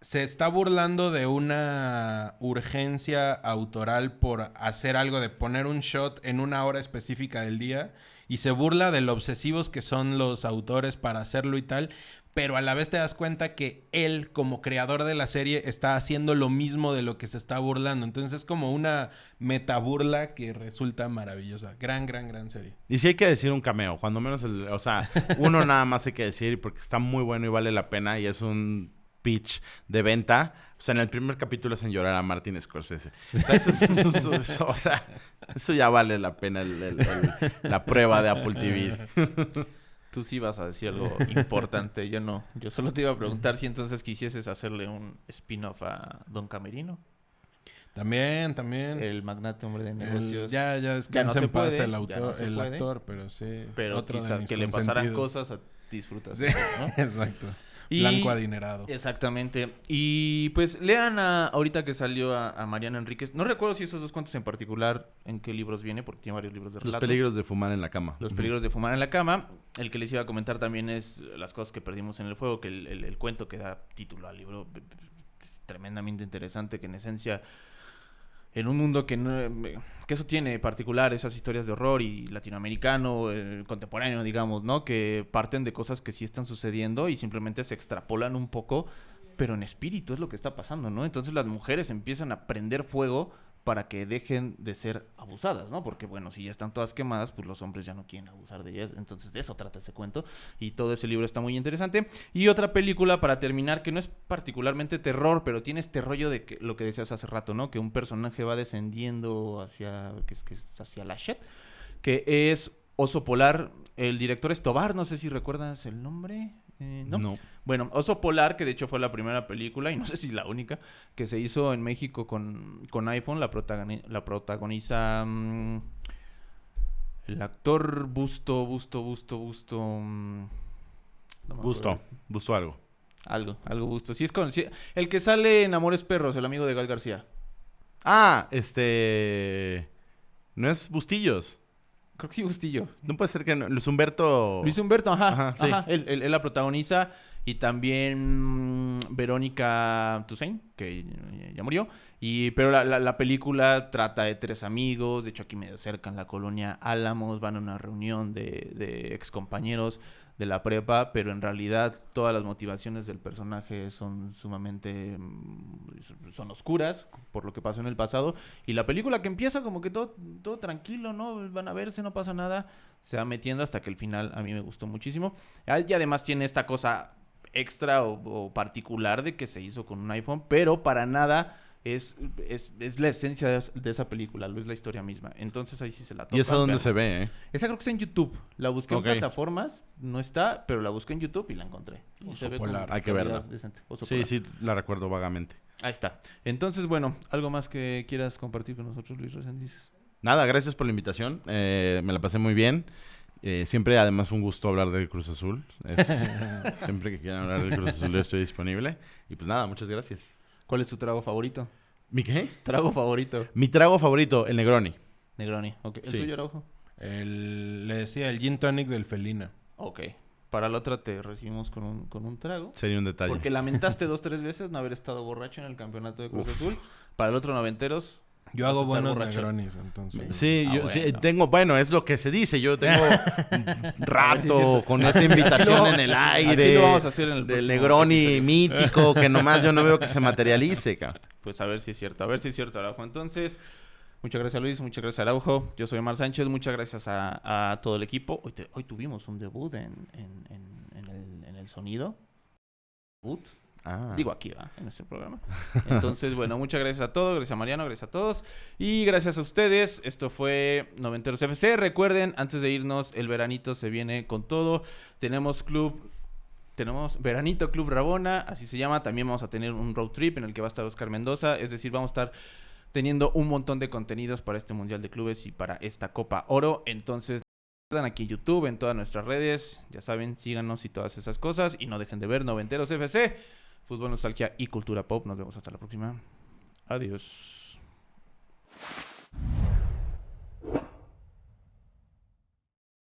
se está burlando de una urgencia autoral por hacer algo, de poner un shot en una hora específica del día, y se burla de lo obsesivos que son los autores para hacerlo y tal, pero a la vez te das cuenta que él, como creador de la serie, está haciendo lo mismo de lo que se está burlando. Entonces es como una metaburla que resulta maravillosa. Gran serie. Y sí hay que decir un cameo, cuando menos uno nada más hay que decir porque está muy bueno y vale la pena y es un pitch de venta. O sea, en el primer capítulo hacen llorar a Martin Scorsese. O sea, eso ya vale la pena la prueba de Apple TV. Tú sí vas a decir algo importante, yo no. Yo solo te iba a preguntar si entonces quisieses hacerle un spin-off a Don Camerino. También. El magnate hombre de negocios. Ya es que Ya no se en paz puede, el ya autor, no se el puede. actor, pero sí. Pero otro de quizá mis que le pasaran consentidos. cosas a disfrutar. Sí, ¿no? exacto. Y- Blanco adinerado. Exactamente. Y pues lean ahorita que salió a Mariana Enríquez. No recuerdo si esos dos cuentos en particular en qué libros viene, porque tiene varios libros de Los relatos. peligros de fumar en la cama. Los peligros de fumar en la cama. El que les iba a comentar también es Las cosas que perdimos en el fuego, que el cuento que da título al libro es tremendamente interesante, que en esencia, en un mundo que eso tiene particular, esas historias de horror y latinoamericano, contemporáneo, digamos, ¿no? Que parten de cosas que sí están sucediendo y simplemente se extrapolan un poco, pero en espíritu es lo que está pasando, ¿no? Entonces las mujeres empiezan a prender fuego para que dejen de ser abusadas, ¿no? Porque, bueno, si ya están todas quemadas, pues los hombres ya no quieren abusar de ellas. Entonces de eso trata ese cuento. Y todo ese libro está muy interesante. Y otra película para terminar, que no es particularmente terror, pero tiene este rollo de que, lo que decías hace rato, ¿no? Que un personaje va descendiendo hacia, que es hacia la shit, que es Oso Polar. El director es Tovar, no sé si recuerdas el nombre. ¿No? No. Bueno, Oso Polar, que de hecho fue la primera película, y no sé si la única, que se hizo en México con iPhone, la protagoniza el actor Busto, no me acuerdo. Busto algo. Algo Busto. Sí, es conocido. El que sale en Amores Perros, el amigo de Gal García. Ah, no es Bustillos. Creo que sí, Bustillo. No puede ser que no. Luis Humberto. Luis Humberto, ajá. Ajá, sí. Ajá, él la protagoniza. Y también Verónica Toussaint, que ya murió. Pero la película trata de 3 amigos. De hecho, aquí medio cerca en la colonia Álamos. Van a una reunión de excompañeros de la prepa. Pero en realidad todas las motivaciones del personaje son sumamente... son oscuras por lo que pasó en el pasado. Y la película que empieza como que todo tranquilo, ¿no? Van a verse, no pasa nada. Se va metiendo hasta que el final a mí me gustó muchísimo. Y además tiene esta cosa extra o particular de que se hizo con un iPhone, pero para nada es la esencia de esa película, es la historia misma. Entonces ahí sí se la tocan. ¿Y esa dónde vean. se ve, eh? Esa creo que está en YouTube. La busqué Ok. en plataformas, no está, pero la busqué en YouTube y la encontré. Y Oso se ve Polar. con Hay que calidad verla. decente. Oso Sí, Polar. sí, la recuerdo vagamente. Ahí está. Entonces, bueno, ¿algo más que quieras compartir con nosotros, Luis Reséndiz? Nada, gracias por la invitación. Me la pasé muy bien. Siempre, además, un gusto hablar del Cruz Azul. Siempre que quieran hablar del Cruz Azul, yo estoy disponible. Y pues nada, muchas gracias. ¿Cuál es tu trago favorito? ¿Mi qué? Trago favorito. Mi trago favorito, el Negroni. Negroni. Ok. ¿El Sí. tuyo, Araujo? Le decía el gin tonic del Felina. Ok. Para la otra te recibimos con un trago. Sería un detalle. Porque lamentaste 2-3 veces no haber estado borracho en el campeonato de Cruz Azul. Para el otro noventeros. Yo vas a hago estar buenos borracho. Negronis, entonces. Sí, Ah, yo sí, bueno. tengo, bueno, es lo que se dice. Yo tengo rato cierto. con esa invitación en el aire. Aquí lo vamos a hacer en el del próximo Negroni episodio. mítico, que nomás yo no veo que se materialice, cabrón. Pues a ver si es cierto. A ver si es cierto, Araujo. Entonces, muchas gracias, Luis. Muchas gracias, Araujo. Yo soy Omar Sánchez. Muchas gracias a todo el equipo. Hoy tuvimos un debut en el sonido. Debut. Ah. Digo aquí, ¿va? En este programa. Entonces, bueno, muchas gracias a todos. Gracias a Mariano, gracias a todos. Y gracias a ustedes. Esto fue Noventeros FC. Recuerden, antes de irnos, el veranito se viene con todo. Tenemos Veranito Club Rabona, así se llama. También vamos a tener un road trip en el que va a estar Oscar Mendoza. Es decir, vamos a estar teniendo un montón de contenidos para este Mundial de Clubes y para esta Copa Oro. Entonces, aquí en YouTube, en todas nuestras redes. Ya saben, síganos y todas esas cosas. Y no dejen de ver Noventeros FC. Fútbol, nostalgia y cultura pop. Nos vemos hasta la próxima. Adiós.